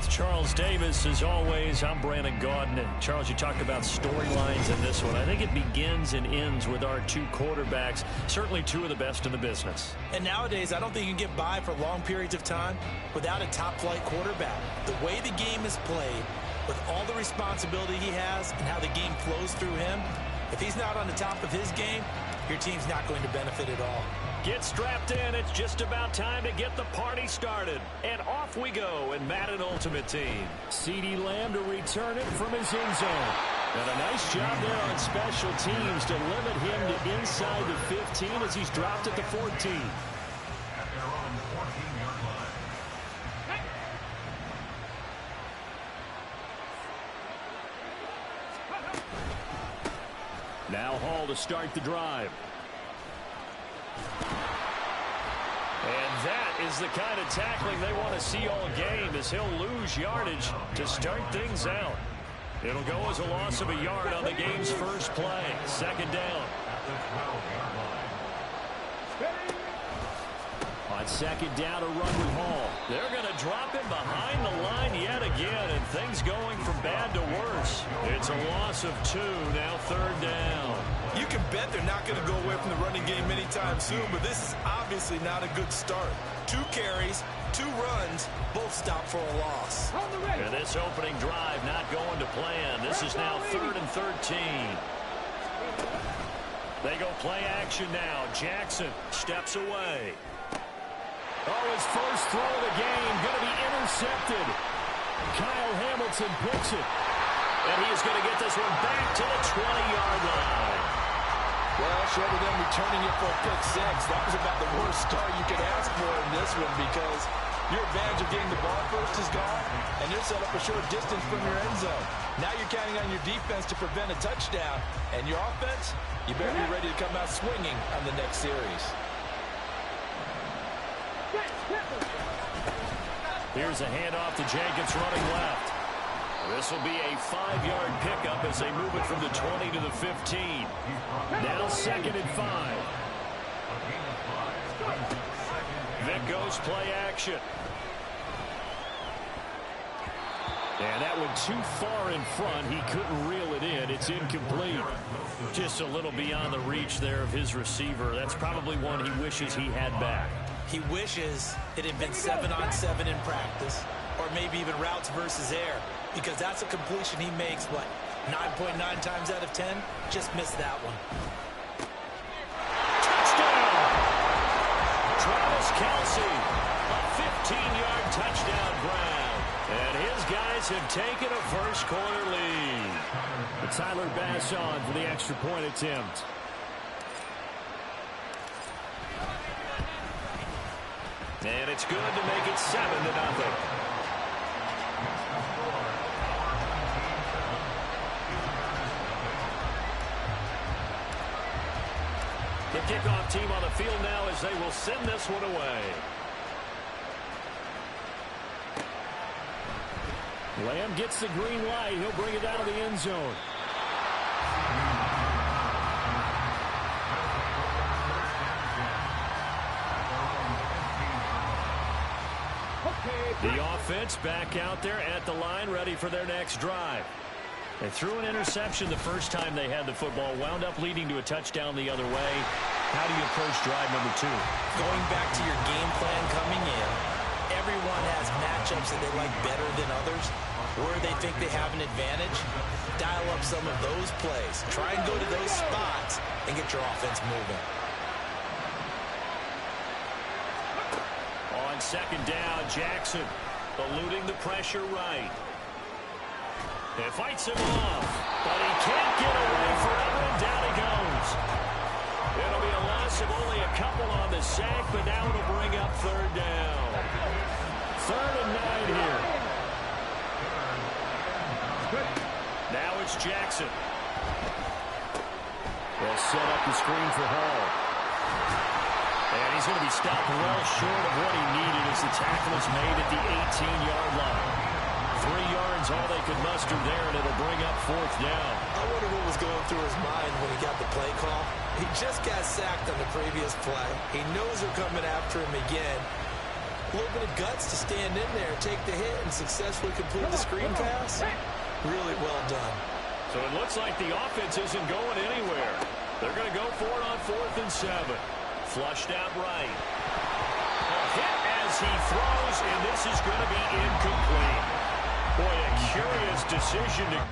With Charles Davis, as always, I'm Brandon Gaudin. And Charles, you talked about storylines in this one. I think it begins and ends with our two quarterbacks, certainly two of the best in the business. And nowadays, I don't think you can get by for long periods of time without a top-flight quarterback. The way the game is played, with all the responsibility he has and how the game flows through him, if he's not on the top of his game, your team's not going to benefit at all. Get strapped in. It's just about time to get the party started. And off we go in Madden Ultimate Team. CeeDee Lamb to return it from his end zone. And a nice job there on special teams to limit him to inside the 15 as he's dropped at the 14. At their own 14-yard line. Now Hall to start the drive. And that is the kind of tackling they want to see all game, as he'll lose yardage to start things out. It'll go as a loss of a yard on the game's first play. Second down. At the 12-yard line. On second down, a run with Hall. They're going to drop him behind the line yet again, and things going from bad to worse. It's a loss of 2, now third down. You can bet they're not going to go away from the running game anytime soon, but this is obviously not a good start. 2 carries, 2 runs, both stopped for a loss. And this opening drive not going to plan. This is now 3rd and 13. They go play action now. Jackson steps away. Oh, his first throw of the game going to be intercepted. Kyle Hamilton picks it. And he is going to get this one back to the 20-yard line. Well, short of them returning it for a pick 6, that was about the worst start you could ask for in this one, because your advantage of getting the ball first is gone, and you're set up a short distance from your end zone. Now you're counting on your defense to prevent a touchdown, and your offense, you better be ready to come out swinging on the next series. Here's a handoff to Jenkins running left. This will be a 5-yard pickup as they move it from the 20 to the 15. Now 2nd and 5. Vic goes play action. And that one too far in front. He couldn't reel it in. It's incomplete. Just a little beyond the reach there of his receiver. That's probably one he wishes he had back. He wishes it had been 7-on-7 in practice, or maybe even routes versus air, because that's a completion he makes, 9.9 times out of 10? Just missed that one. Touchdown! Travis Kelce, a 15-yard touchdown grab. And his guys have taken a first-quarter lead. But Tyler Bass on for the extra point attempt. And it's good to make it 7-0. The kickoff team on the field now as they will send this one away. Lamb gets the green light. He'll bring it out of the end zone. The offense back out there at the line, ready for their next drive. They threw an interception the first time they had the football, wound up leading to a touchdown the other way. How do you approach drive number 2? Going back to your game plan coming in, everyone has matchups that they like better than others, where they think they have an advantage. Dial up some of those plays. Try and go to those spots and get your offense moving. On second down, Jackson eluding the pressure right. It fights him off, but he can't get away forever, and down he goes. It'll be a loss of only a couple on the sack, but now it'll bring up third down. 3rd and 9 here. Now it's Jackson. They'll set up the screen for Hall. And he's going to be stopped well short of what he needed as the tackle is made at the 18-yard line. 3 yards, all they could muster there, and it'll bring up 4th down. I wonder what was going through his mind when he got the play call. He just got sacked on the previous play. He knows they're coming after him again. A little bit of guts to stand in there, take the hit, and successfully complete the screen pass. Really well done. So it looks like the offense isn't going anywhere. They're going to go for it on 4th and 7. Flushed out right. A hit as he throws, and this is going to be incomplete. Boy, a curious decision to...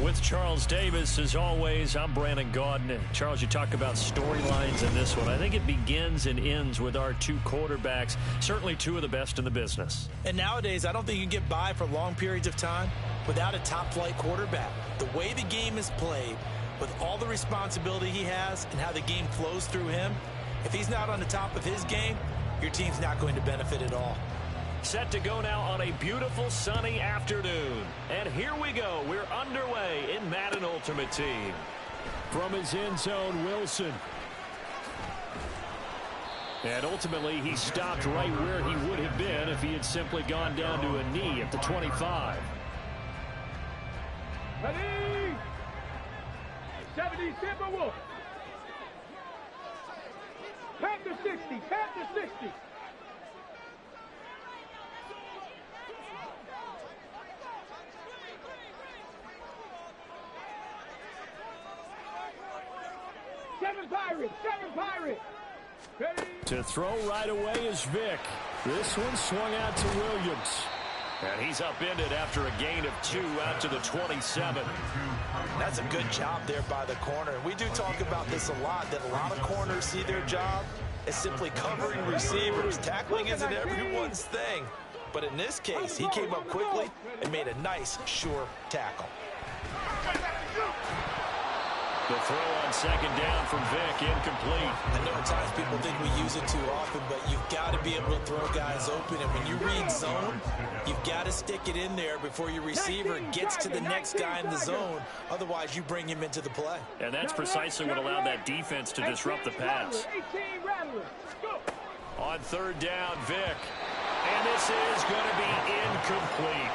With Charles Davis, as always, I'm Brandon Gaudin. Charles, you talk about storylines in this one. I think it begins and ends with our two quarterbacks, certainly two of the best in the business. And nowadays, I don't think you can get by for long periods of time without a top-flight quarterback. The way the game is played, with all the responsibility he has and how the game flows through him, if he's not on the top of his game, your team's not going to benefit at all. Set to go now on a beautiful sunny afternoon. And here we go. We're underway in Madden Ultimate Team. From his end zone, Wilson. And ultimately, he stopped right where he would have been if he had simply gone down to a knee at the 25. Ready? 70 Timberwolves. Panther 60. Panther 60. Seven Pirates. Ready? To throw right away is Vick. This one swung out to Williams. And he's upended after a gain of 2 out to the 27. That's a good job there by the corner. We do talk about this a lot, that a lot of corners see their job as simply covering receivers. Tackling isn't everyone's thing. But in this case, he came up quickly and made a nice, sure tackle. The throw on second down from Vick, incomplete. I know at times people think we use it too often, but you've got to be able to throw guys open. And when you read zone, you've got to stick it in there before your receiver gets to the next guy in the zone. Otherwise, you bring him into the play. And that's precisely what allowed that defense to disrupt the pass. On third down, Vick. And this is going to be incomplete.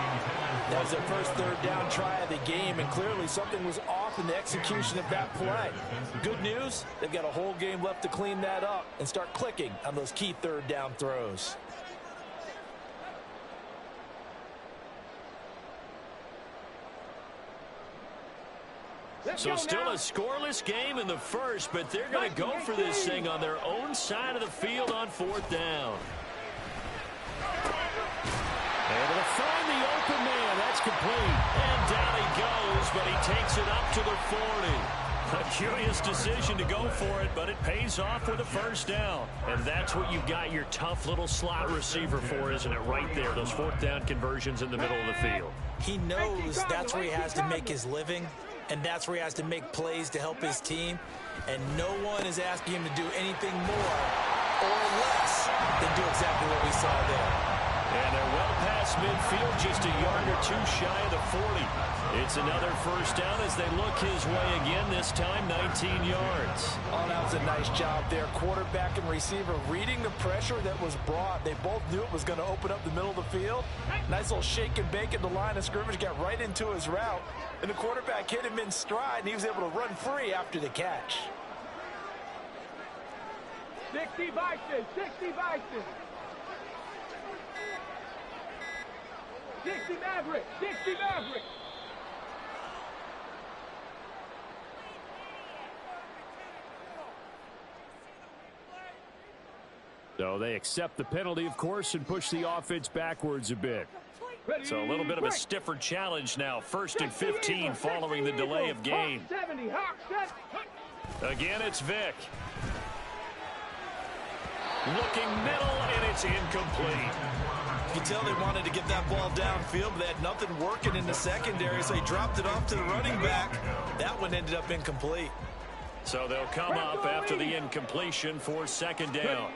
That was their first third down try of the game, and clearly something was off in the execution of that play. Good news, they've got a whole game left to clean that up and start clicking on those key third down throws. So still a scoreless game in the first, but they're going to go for this thing on their own side of the field on fourth down. Able to find the open man. That's complete. And down he goes, but he takes it up to the 40. A curious decision to go for it, but it pays off with a first down. And that's what you've got your tough little slot receiver for, isn't it? Right there, those fourth down conversions in the middle of the field. He knows that's where he has to make his living, and that's where he has to make plays to help his team. And no one is asking him to do anything more or less than do exactly what we saw there. And they're well past midfield, just a yard or two shy of the 40. It's another first down as they look his way again, this time 19 yards. Oh, that was a nice job there. Quarterback and receiver reading the pressure that was brought. They both knew it was going to open up the middle of the field. Nice little shake and bake at the line of scrimmage, got right into his route. And the quarterback hit him in stride, and he was able to run free after the catch. 60 Bison. 60 Bison. 60 Maverick. 60 Maverick. So they accept the penalty, of course, and push the offense backwards a bit. So a little bit of a stiffer challenge now. 1st and 15 following the delay of game. Again, it's Vick. Looking middle, and it's incomplete. You can tell they wanted to get that ball downfield, but they had nothing working in the secondary, so he dropped it off to the running back. That one ended up incomplete. So they'll come up after the incompletion for 2nd down.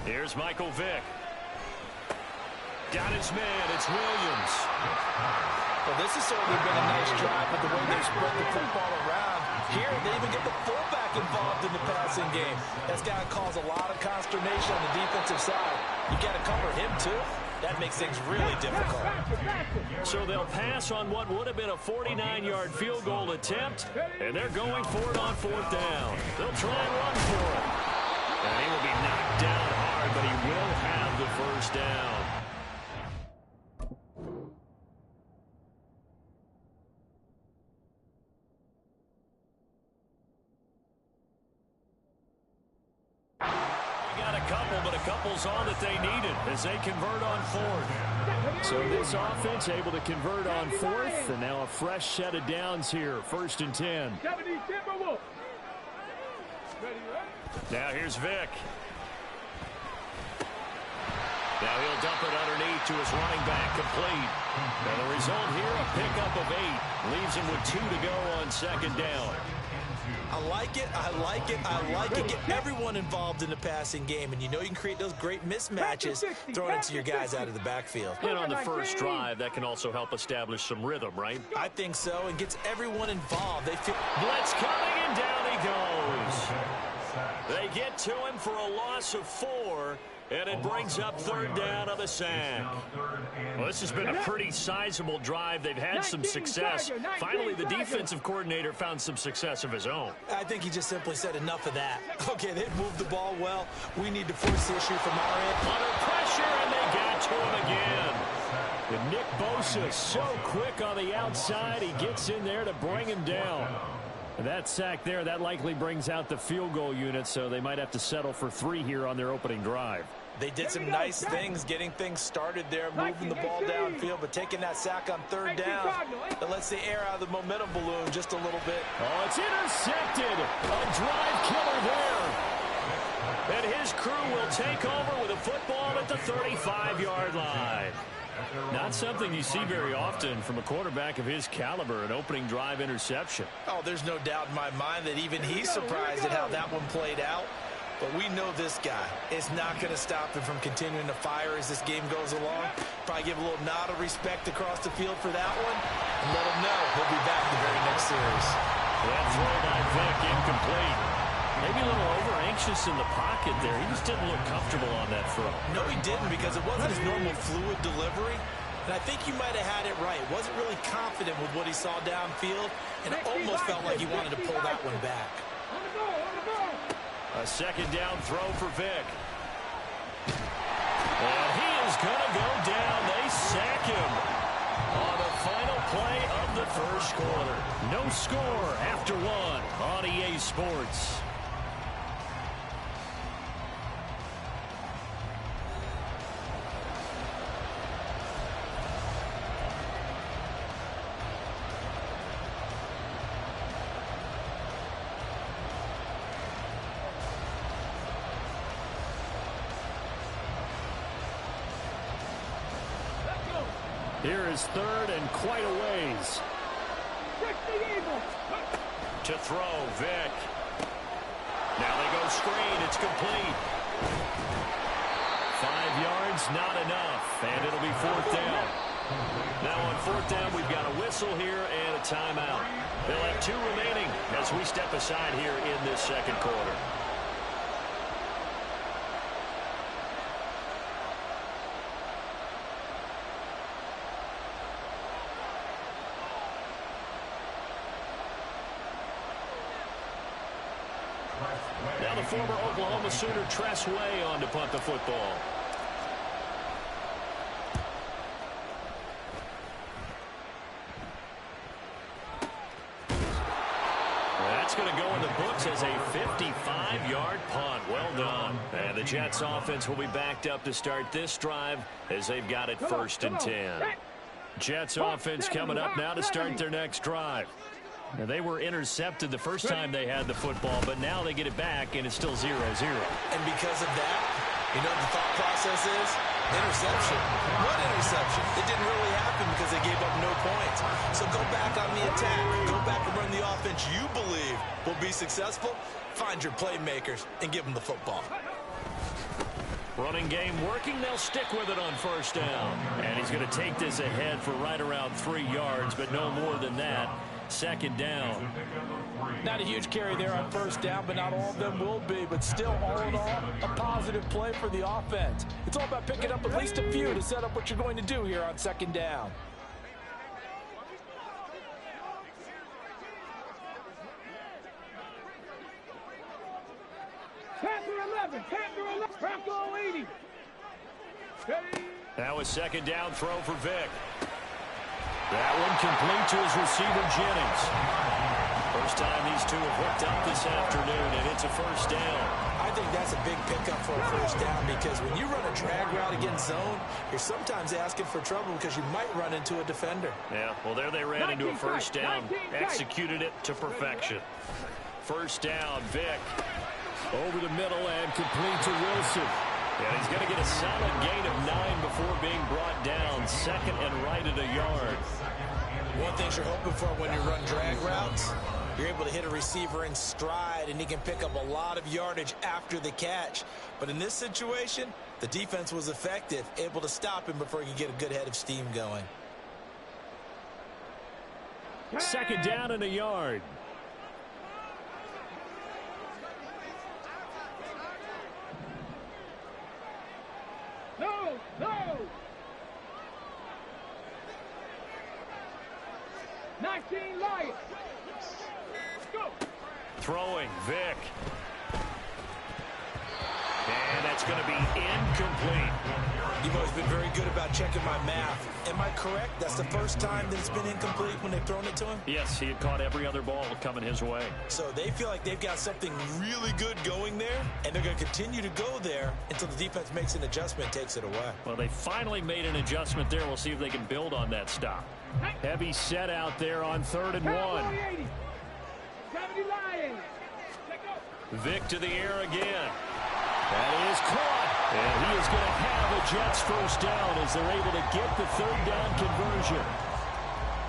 Here's Michael Vick. Got his man. It's Williams. Well, this has certainly been a nice drive with the way they spread the football around. Here, they even get the fullback involved in the passing game. That's got to cause a lot of consternation on the defensive side. You got to cover him, too. That makes things really difficult. So they'll pass on what would have been a 49-yard field goal attempt, and they're going for it on 4th down. They'll try and run for it. And he will be knocked down hard, but he will have the 1st down. Couple's all that they needed as they convert on 4th. So this offense able to convert on 4th, and now a fresh set of downs here. 1st and 10. Now here's Vick. Now he'll dump it underneath to his running back, complete. And the result here, a pickup of 8. Leaves him with 2 to go on 2nd down. I like it, I like it, I like it. Get everyone involved in the passing game, and you know you can create those great mismatches throwing it to your guys out of the backfield. And on the first drive, that can also help establish some rhythm, right? I think so, and gets everyone involved. They feel blitz coming, and down he goes. They get to him for a loss of 4. And it brings up 3rd down on a sack. Well, this has been a pretty sizable drive. They've had some success. Finally, the defensive coordinator found some success of his own. I think he just simply said enough of that. Okay, they've moved the ball well. We need to force the issue from our end. Under pressure, and they got to him again. And Nick Bosa so quick on the outside. He gets in there to bring him down. And that sack there, that likely brings out the field goal unit, so they might have to settle for 3 here on their opening drive. They did some nice things getting things started there, moving the ball downfield, but taking that sack on 3rd down, that lets the air out of the momentum balloon just a little bit. Oh, it's intercepted. A drive killer there. And his crew will take over with a football at the 35-yard line. Not something you see very often from a quarterback of his caliber, an opening drive interception. Oh, there's no doubt in my mind that even he's surprised at how that one played out. But we know this guy is not going to stop him from continuing to fire as this game goes along. Probably give a little nod of respect across the field for that one, and let him know he'll be back the very next series. That throw by Vick incomplete. Maybe a little over-anxious in the pocket there. He just didn't look comfortable on that throw. No, he didn't, because it wasn't his normal fluid delivery. And I think you might have had it right. Wasn't really confident with what he saw downfield, and it almost felt like he wanted to pull that one back. A 2nd down throw for Vick. And he is going to go down. They sack him on the final play of the 1st quarter. No score after 1 on EA Sports. Here is 3rd and quite a ways. To throw, Vick. Now they go screen. It's complete. 5 yards, not enough. And it'll be 4th down. Now on 4th down, we've got a whistle here and a timeout. They'll have 2 remaining as we step aside here in this 2nd quarter. Now the former Oklahoma Sooner Tress Way on to punt the football. That's going to go in the books as a 55-yard punt. Well done. And the Jets offense will be backed up to start this drive as they've got it 1st and 10. Jets offense coming up now to start their next drive. Now, they were intercepted the first time they had the football, but now they get it back, and it's still 0-0. And because of that, you know what the thought process is? Interception. What interception? It didn't really happen because they gave up no points. So go back on the attack. Go back and run the offense you believe will be successful. Find your playmakers and give them the football. Running game working. They'll stick with it on 1st down. And he's going to take this ahead for right around 3 yards, but no more than that. 2nd down. Not a huge carry there on 1st down, but not all of them will be. But still, all in all, a positive play for the offense. It's all about picking up at least a few to set up what you're going to do here on 2nd down. Panther 11, Bronco 80. That was 2nd down throw for Vic. That one complete to his receiver, Jennings. First time these two have hooked up this afternoon, and it's a 1st down. I think that's a big pickup for a 1st down because when you run a drag route against zone, you're sometimes asking for trouble because you might run into a defender. Yeah, well, there they ran into a 1st down, executed it to perfection. 1st down, Vic. Over the middle and complete to Wilson. And he's going to get a solid gain of 9 before being brought down. 2nd and right at a yard. One thing you're hoping for when you run drag routes, you're able to hit a receiver in stride, and he can pick up a lot of yardage after the catch. But in this situation, the defense was effective, able to stop him before he could get a good head of steam going. 2nd down and a yard. No! 19 Lions. Go! Throwing, Vic. And that's going to be incomplete. You've always been very good about checking my math. Am I correct? That's the first time that it's been incomplete when they've thrown it to him? Yes, he had caught every other ball coming his way. So they feel like they've got something really good going there, and they're going to continue to go there until the defense makes an adjustment, takes it away. Well, they finally made an adjustment there. We'll see if they can build on that stop. Heavy set out there on 3rd and 1. 70 Lions. Vic to the air again. That is caught. And he is going to have a Jets 1st down as they're able to get the 3rd down conversion.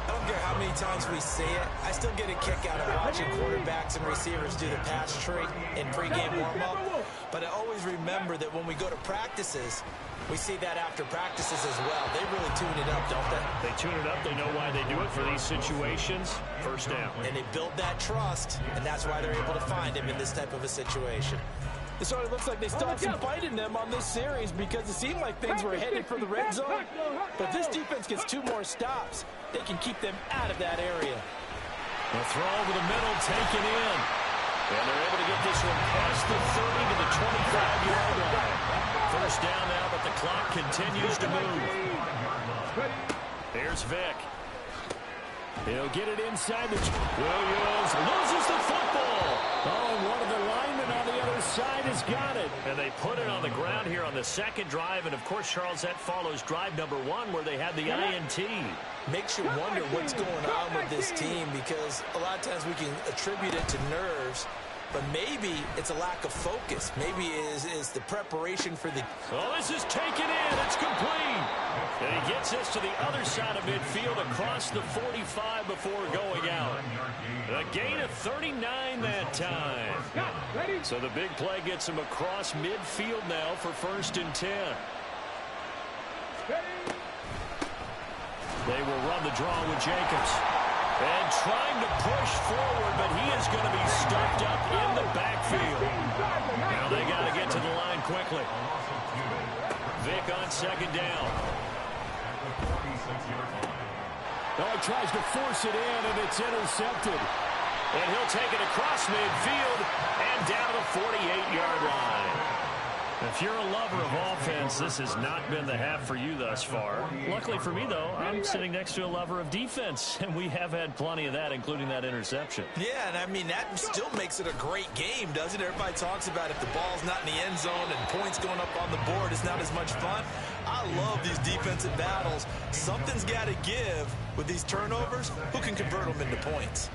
I don't care how many times we see it. I still get a kick out of watching quarterbacks and receivers do the pass tree in pregame warm-up. But I always remember that when we go to practices, we see that after practices as well. They really tune it up, don't they? They tune it up. They know why they do it for these situations. 1st down. And they build that trust, and that's why they're able to find him in this type of a situation. It sort of looks like they still have some fight in them on this series because it seemed like things were headed for the red zone. But if this defense gets 2 more stops, they can keep them out of that area. The throw over the middle, taken in. And they're able to get this one past the 30 to the 25-yard line. 1st down now, but the clock continues to move. Here's Vic. He'll get it inside the... Williams loses the football. Oh, and one of the linemen on the other side has got it. And they put it on the ground here on the 2nd drive. And, of course, Charles, that follows drive number 1 where they had the INT. Makes you wonder what's going on with this team because a lot of times we can attribute it to nerves, but maybe it's a lack of focus. Maybe it is the preparation for the... Oh, this is taken in. It's complete. And he gets this to the other side of midfield across the 45 before going out. A gain of 39 that time. So the big play gets him across midfield now for 1st and 10. They will run the draw with Jacobs. And trying to push forward, but he is going to be stuffed up in the backfield. Now they got to get to the line quickly. Vic on 2nd down. Oh, he tries to force it in, and it's intercepted. And he'll take it across midfield and down the 48-yard line. If you're a lover of offense, this has not been the half for you thus far. Luckily for me, though, I'm sitting next to a lover of defense, and we have had plenty of that, including that interception. Yeah, and I mean, that still makes it a great game, doesn't it? Everybody talks about if the ball's not in the end zone and points going up on the board, it's not as much fun. I love these defensive battles. Something's got to give with these turnovers. Who can convert them into points?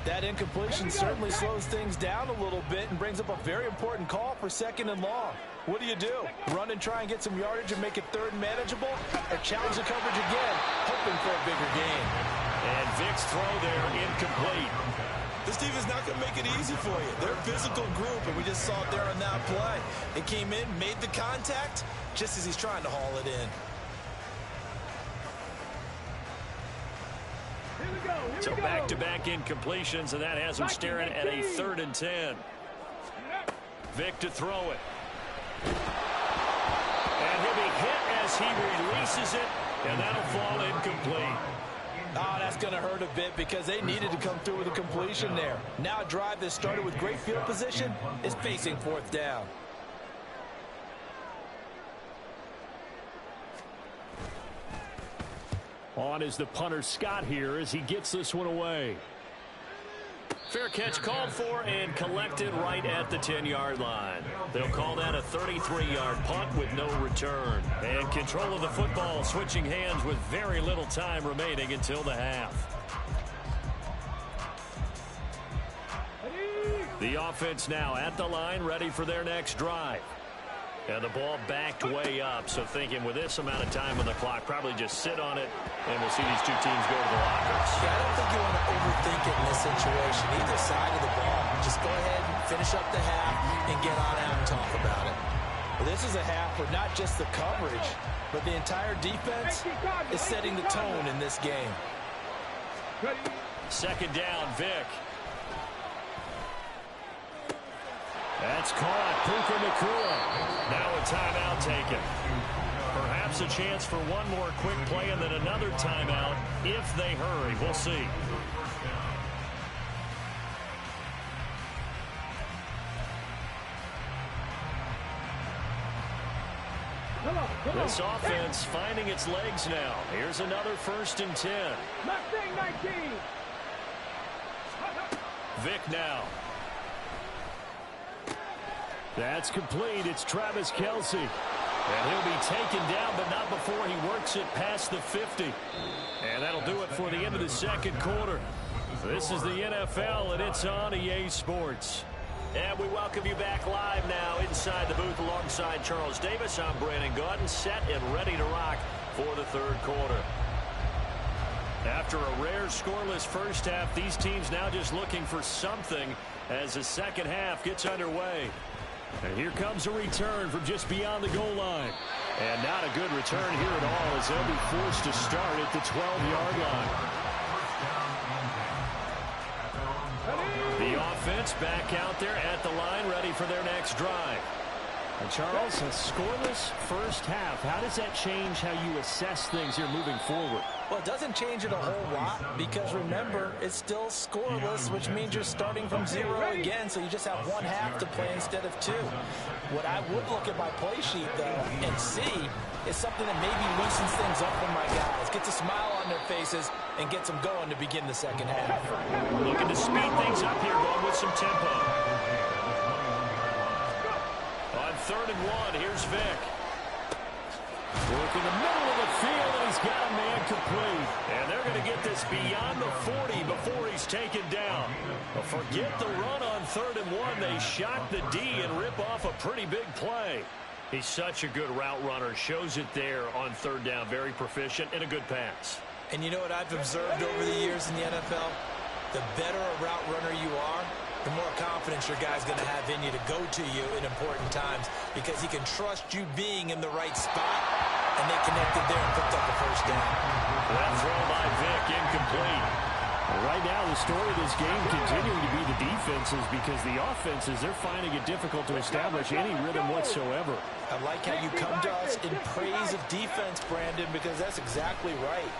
That incompletion certainly slows things down a little bit and brings up a very important call for 2nd and long. What do? Run and try and get some yardage and make it 3rd and manageable? Or challenge the coverage again, hoping for a bigger gain? And Vic's throw there incomplete. This team is not going to make it easy for you. They're a physical group, and we just saw it there on that play. It came in, made the contact, just as he's trying to haul it in. So back-to-back incompletions, and that has him staring at a 3rd and 10. Vic to throw it. And he'll be hit as he releases it, and that'll fall incomplete. Oh, that's going to hurt a bit because they needed to come through with a completion there. Now a drive that started with great field position is facing 4th down. On is the punter Scott here as he gets this one away. Fair catch called for and collected right at the 10-yard line. They'll call that a 33-yard punt with no return. And control of the football switching hands with very little time remaining until the half. The offense now at the line, ready for their next drive. And the ball backed way up, so thinking with this amount of time on the clock, probably just sit on it, and we'll see these two teams go to the lockers. Yeah, I don't think you want to overthink it in this situation. Either side of the ball, just go ahead and finish up the half and get on out and talk about it. Well, this is a half where not just the coverage, but the entire defense is setting the tone in this game. 2nd down, Vic. That's caught. Puka Nacua. Now a timeout taken. Perhaps a chance for one more quick play and then another timeout if they hurry. We'll see. This offense finding its legs now. Here's another 1st and 10. Mustang 19. Vic now. That's complete. It's Travis Kelce. And he'll be taken down, but not before he works it past the 50. And that'll do it for the end of the 2nd quarter. This is the NFL, and it's on EA Sports. And we welcome you back live now inside the booth alongside Charles Davis. I'm Brandon Gaudin, set and ready to rock for the 3rd quarter. After a rare scoreless first half, these teams now just looking for something as the 2nd half gets underway. And here comes a return from just beyond the goal line. And not a good return here at all as they'll be forced to start at the 12-yard line. The offense back out there at the line, ready for their next drive. And Charles, a scoreless first half. How does that change how you assess things here moving forward? Well, it doesn't change it a whole lot because, remember, it's still scoreless, which means you're starting from 0 again, so you just have one half to play instead of 2. What I would look at my play sheet, though, and see is something that maybe loosens things up for my guys, gets a smile on their faces, and gets them going to begin the 2nd half. Looking to speed things up here, going with some tempo. On 3rd and 1, here's Vic. Work in the middle of the field, and he's got a man complete. And they're going to get this beyond the 40 before he's taken down. But forget the run on 3rd and 1. They shock the D and rip off a pretty big play. He's such a good route runner. Shows it there on 3rd down. Very proficient and a good pass. And you know what I've observed over the years in the NFL? The better a route runner you are, the more confidence your guy's going to have in you to go to you in important times because he can trust you being in the right spot, and they connected there and picked up the 1st down. That throw by Vic, incomplete. Right now, the story of this game continuing to be the defenses because the offenses, they're finding it difficult to establish any rhythm whatsoever. I like how you come to us in praise of defense, Brandon, because that's exactly right.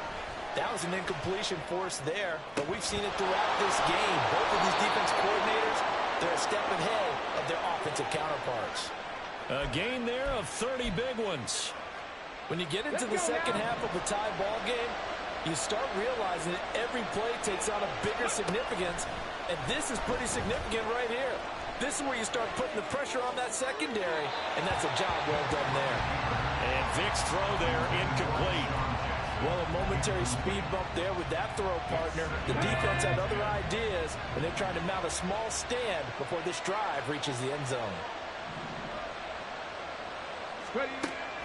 That was an incompletion forced there, but we've seen it throughout this game. Both of these defense coordinators, they're a step ahead of their offensive counterparts. A gain there of 30 big ones. When you get into the second half of a tie ball game, you start realizing that every play takes on a bigger significance, and this is pretty significant right here. This is where you start putting the pressure on that secondary, and that's a job well done there. And Vic's throw there incomplete. Well, a momentary speed bump there with that throw, partner. The defense had other ideas, and they're trying to mount a small stand before this drive reaches the end zone.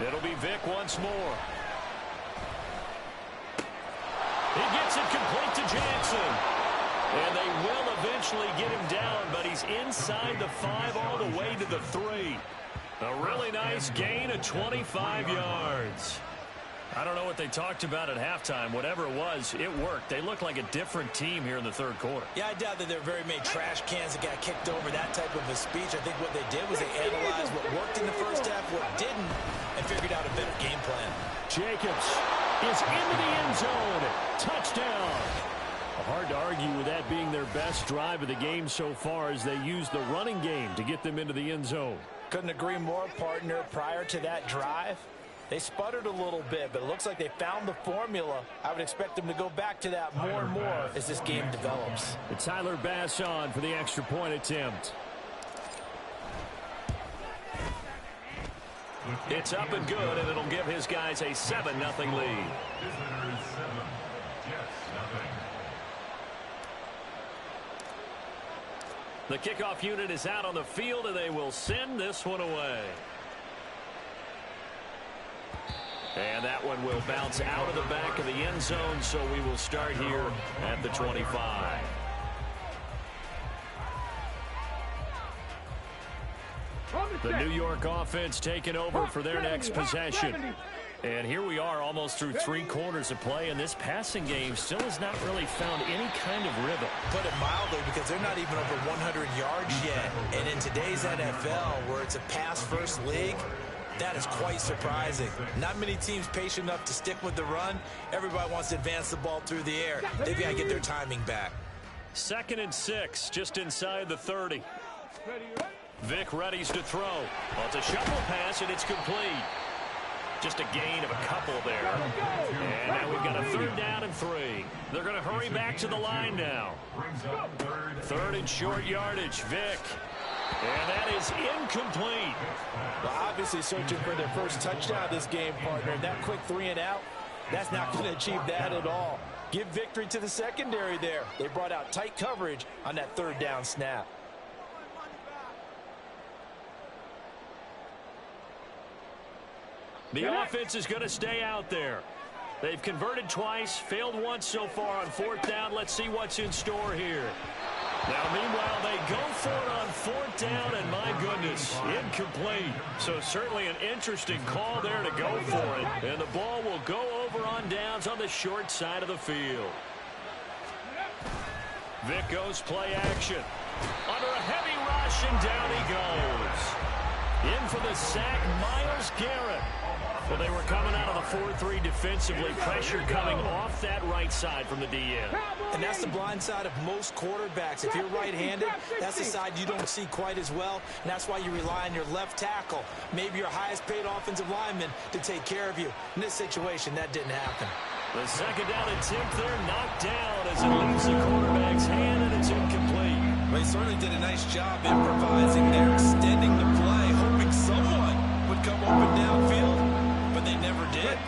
It'll be Vic once more. He gets it complete to Jackson. And they will eventually get him down, but he's inside the 5 all the way to the 3. A really nice gain of 25 yards. I don't know what they talked about at halftime. Whatever it was, it worked. They look like a different team here in the third quarter. Yeah, I doubt that there are very many trash cans that got kicked over, that type of a speech. I think what they did was they analyzed what worked in the first half, what didn't, and figured out a better game plan. Jacobs is into the end zone. Touchdown. Hard to argue with that being their best drive of the game so far as they use the running game to get them into the end zone. Couldn't agree more, partner. Prior to that drive, they sputtered a little bit, but it looks like they found the formula. I would expect them to go back to that more and more as this game develops. It's Tyler Bass on for the extra point attempt. It's up and good, and it'll give his guys a 7-0 lead. Visitors 7, Jets nothing. The kickoff unit is out on the field, and they will send this one away. And that one will bounce out of the back of the end zone, so we will start here at the 25. The New York offense taking over for their next possession. And here we are almost through 3 quarters of play, and this passing game still has not really found any kind of rhythm. Put it mildly, because they're not even over 100 yards yet. And in today's NFL, where it's a pass-first league, that is quite surprising. Not many teams patient enough to stick with the run. Everybody wants to advance the ball through the air. They've got to get their timing back. 2nd and 6, just inside the 30. Vic readies to throw. Well, it's a shovel pass, and it's complete. Just a gain of a couple there. And now we've got a 3rd down and 3. They're going to hurry back to the line now. 3rd and short yardage, Vic. And that is incomplete. Well, obviously searching for their first touchdown this game, partner. That quick 3 and out, that's not going to achieve that at all. Give victory to the secondary there. They brought out tight coverage on that 3rd down snap. The offense is going to stay out there. They've converted twice, failed once so far on 4th down. Let's see what's in store here. Now, meanwhile, they go for it on 4th down, and my goodness, incomplete. So certainly an interesting call there to go for it. And the ball will go over on downs on the short side of the field. Vic goes play action. Under a heavy rush, and down he goes. In for the sack, Myles Garrett. Well, they were coming out of the 4-3 defensively. Pressure coming off that right side from the DN. And that's the blind side of most quarterbacks. If you're right-handed, that's the side you don't see quite as well. And that's why you rely on your left tackle, maybe your highest-paid offensive lineman, to take care of you. In this situation, that didn't happen. The 2nd down attempt there knocked down as it leaves the quarterback's hand, and it's incomplete. Well, he certainly did a nice job improvising there, extending the play, hoping someone would come open downfield, but they never did.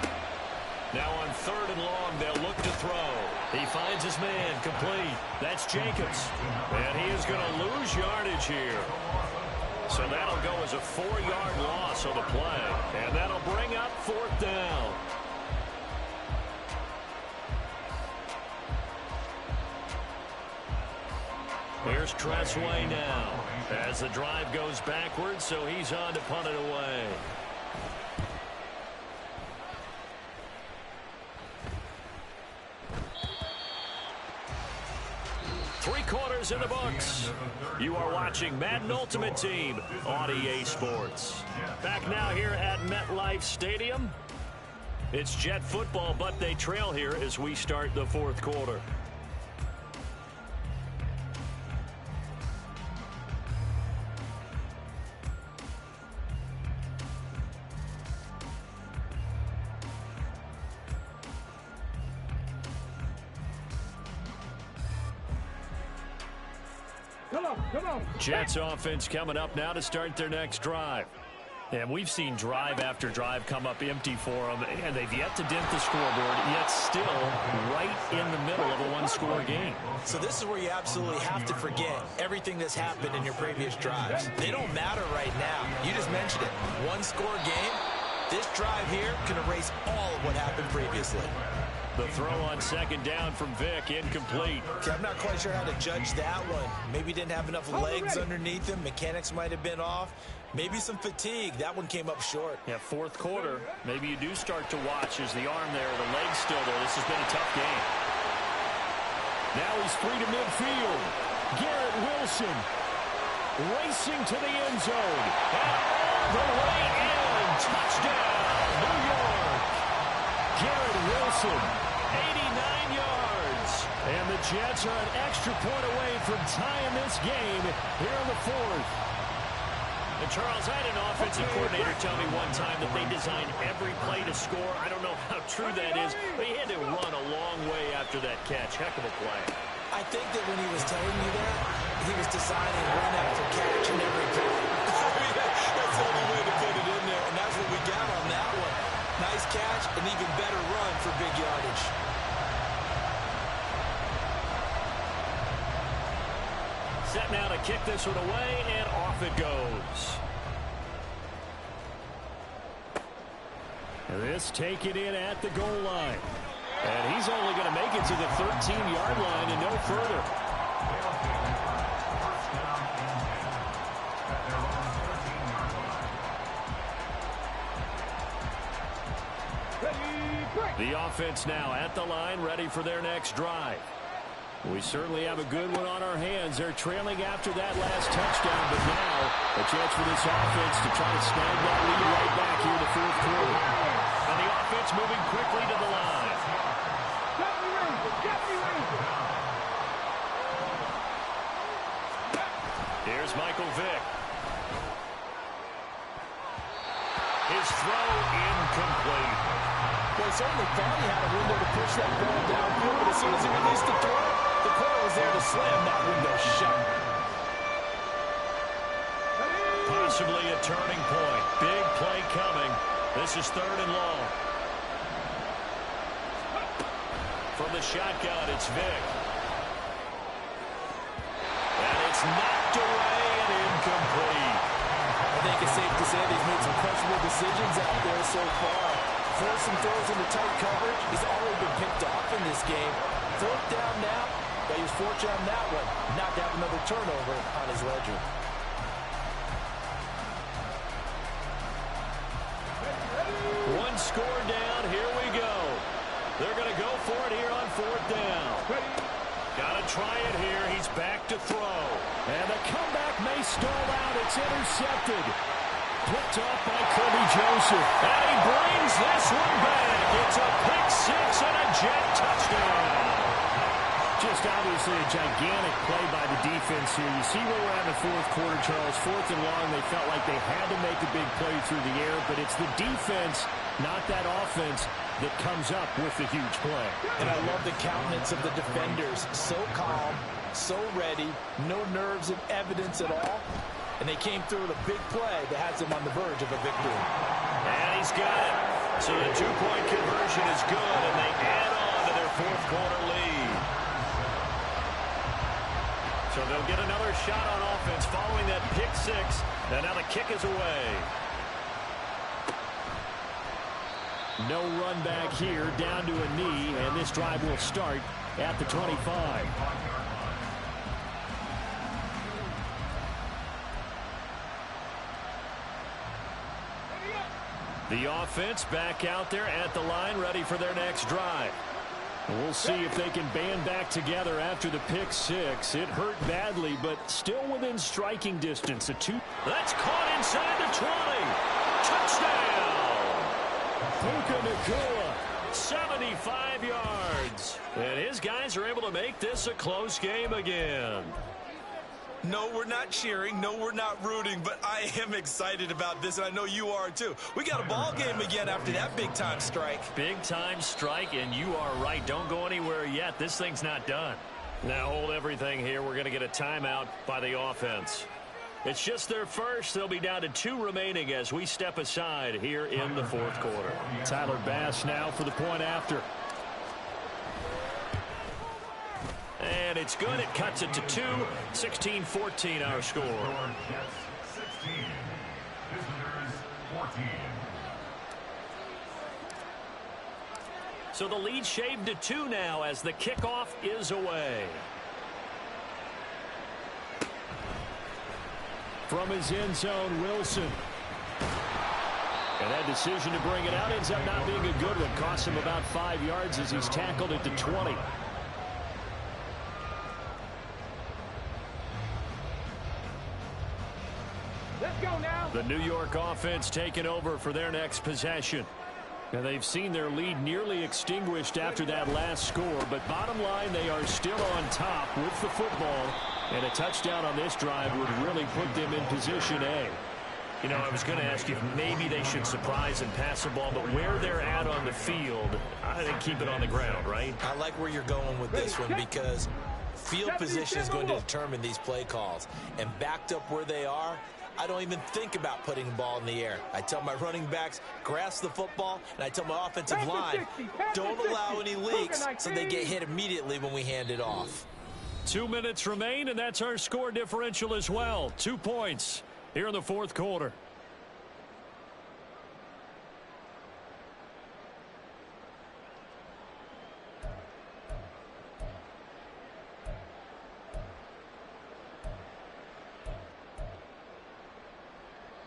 Now on 3rd and long, they'll look to throw. He finds his man, complete. That's Jacobs. And he is going to lose yardage here. So that'll go as a 4-yard loss on the play. And that'll bring up 4th down. Here's Tressway now as the drive goes backwards, so he's on to punt it away. Three quarters in the books. You are watching Madden Ultimate Team on EA Sports. Back now here at MetLife Stadium. It's Jet football, but they trail here as we start the 4th quarter. Jets offense coming up now to start their next drive. And we've seen drive after drive come up empty for them, and they've yet to dent the scoreboard, yet still right in the middle of a one-score game. So this is where you absolutely have to forget everything that's happened in your previous drives. They don't matter right now. You just mentioned it. One-score game. This drive here can erase all of what happened previously. The throw on second down from Vic, incomplete. Okay, I'm not quite sure how to judge that one. Maybe he didn't have enough legs underneath him. Mechanics might have been off. Maybe some fatigue. That one came up short. Yeah, fourth quarter. Maybe you do start to watch as the arm there, the leg's still there. This has been a tough game. Now he's free to midfield. Garrett Wilson racing to the end zone. And all the way in. Touchdown, New York. Garrett Wilson, 89 yards. And the Jets are an extra point away from tying this game here in the fourth. And Charles, I had an offensive coordinator tell me one time that they designed every play to score. I don't know how true that is, but he had to run a long way after that catch. Heck of a play. I think that when he was telling you that, he was designing run after catch in every play. That's the only way to put it in there, and that's what we got on that one. Nice catch, an even better run for big yardage. Set now to kick this one away, and off it goes. This taken in at the goal line. And he's only going to make it to the 13-yard line and no further. The offense now at the line, ready for their next drive. We certainly have a good one on our hands. They're trailing after that last touchdown, but now a chance for this offense to try to snag that lead right back here in the fourth quarter. And the offense moving quickly to the line. Here's Michael Vick. His throw incomplete. Well, he certainly thought he had a window to push that ball downfield, but as soon as he released the throw, the corner was there to slam that window shut. Possibly a turning point. Big play coming. This is third and long. From the shotgun, it's Vick. And it's knocked away and incomplete. I think it's safe to say that he's made some questionable decisions out there so far. Forcing throws into tight coverage. He's already been picked off in this game. Fourth down now, but he was fortunate on that one. Not to have another turnover on his ledger. One score down. Here we go. They're going to go for it here on fourth down. Got to try it here. He's back to throw. And the comeback may stall out. It's intercepted. Picked up by Kobe Joseph. And he brings this one back. It's a pick six and a Jet touchdown. Just obviously a gigantic play by the defense here. You see where we're at in the fourth quarter, Charles. Fourth and long, they felt like they had to make a big play through the air, but it's the defense, not that offense, that comes up with the huge play. And I love the countenance of the defenders. So calm, so ready, no nerves and evidence at all. And they came through with a big play that has them on the verge of a victory. And he's got it. So the two-point conversion is good, and they add on to their fourth quarter lead. So they'll get another shot on offense following that pick six. And now the kick is away. No run back here, down to a knee, and this drive will start at the 25. The offense back out there at the line, ready for their next drive. We'll see if they can band back together after the pick six. It hurt badly, but still within striking distance. That's caught inside the 20. Touchdown! Puka Nacua, 75 yards. And his guys are able to make this a close game again. No, we're not cheering. No, we're not rooting, but I am excited about this, and I know you are too. We got a ball game again after that big-time strike. Big-time strike, and you are right. Don't go anywhere yet. This thing's not done. Now hold everything here. We're going to get a timeout by the offense. It's just their first. They'll be down to 2 remaining as we step aside here in the fourth quarter. Tyler Bass now for the point after. And it's good. It cuts it to 2. 16-14 our score. Jets 16. Visitors 14. So the lead shaved to 2 now as the kickoff is away. From his end zone, Wilson. And that decision to bring it out ends up not being a good one. Cost him about 5 yards as he's tackled at the 20. Let's go now. The New York offense taking over for their next possession. Now they've seen their lead nearly extinguished after that last score, but bottom line, they are still on top with the football, and a touchdown on this drive would really put them in position A. You know, I was going to ask you if maybe they should surprise and pass the ball, but where they're at on the field, I think keep it on the ground, right? I like where you're going with this one because field position is going to determine these play calls. And backed up where they are, I don't even think about putting the ball in the air. I tell my running backs, grasp the football, and I tell my offensive line, don't allow any leaks so they get hit immediately when we hand it off. 2 minutes remain, and that's our score differential as well. 2 points here in the fourth quarter.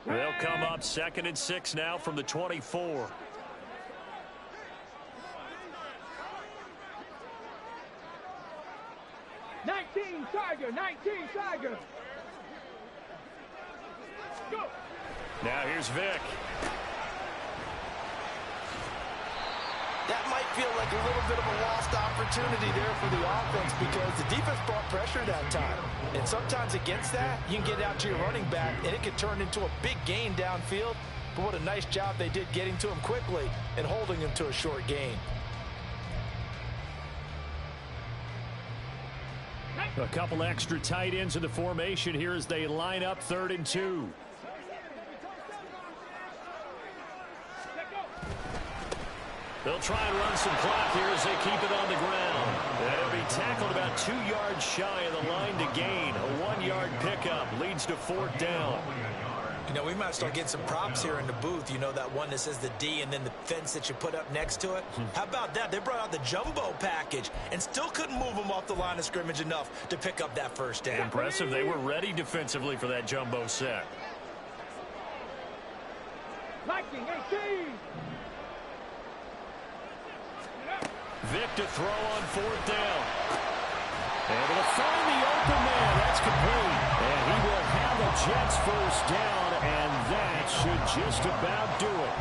They'll come up 2nd and 6 now from the 24. Tiger, 19 Tiger. Go. Now here's Vic. That might feel like a little bit of a lost opportunity there for the offense because the defense brought pressure that time. And sometimes against that, you can get out to your running back, and it can turn into a big gain downfield. But what a nice job they did getting to him quickly and holding him to a short gain. A couple extra tight ends in the formation here as they line up 3rd and 2. They'll try and run some clock here as they keep it on the ground. They'll be tackled about 2 yards shy of the line to gain. A 1-yard pickup leads to 4th down. You know, we might start getting some props here in the booth. You know, that one that says the D and then the fence that you put up next to it? How about that? They brought out the jumbo package and still couldn't move them off the line of scrimmage enough to pick up that 1st down. Impressive. They were ready defensively for that jumbo set. Lightning 18. Vic to throw on 4th down. Able to find the open man. That's complete. And he will have the Jets 1st down, and that should just about do it.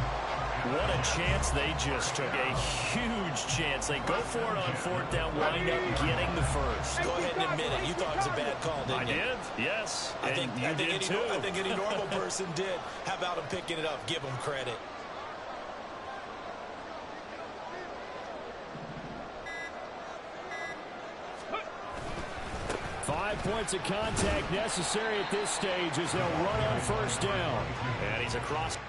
What a chance they just took. A huge chance. They go for it on 4th down, wind up getting the 1st. Go ahead and admit it. You thought it was a bad call, didn't you? I did, yes. I think any normal person did. How about him picking it up? Give him credit. 5 points of contact necessary at this stage as they'll run on 1st down. And he's across.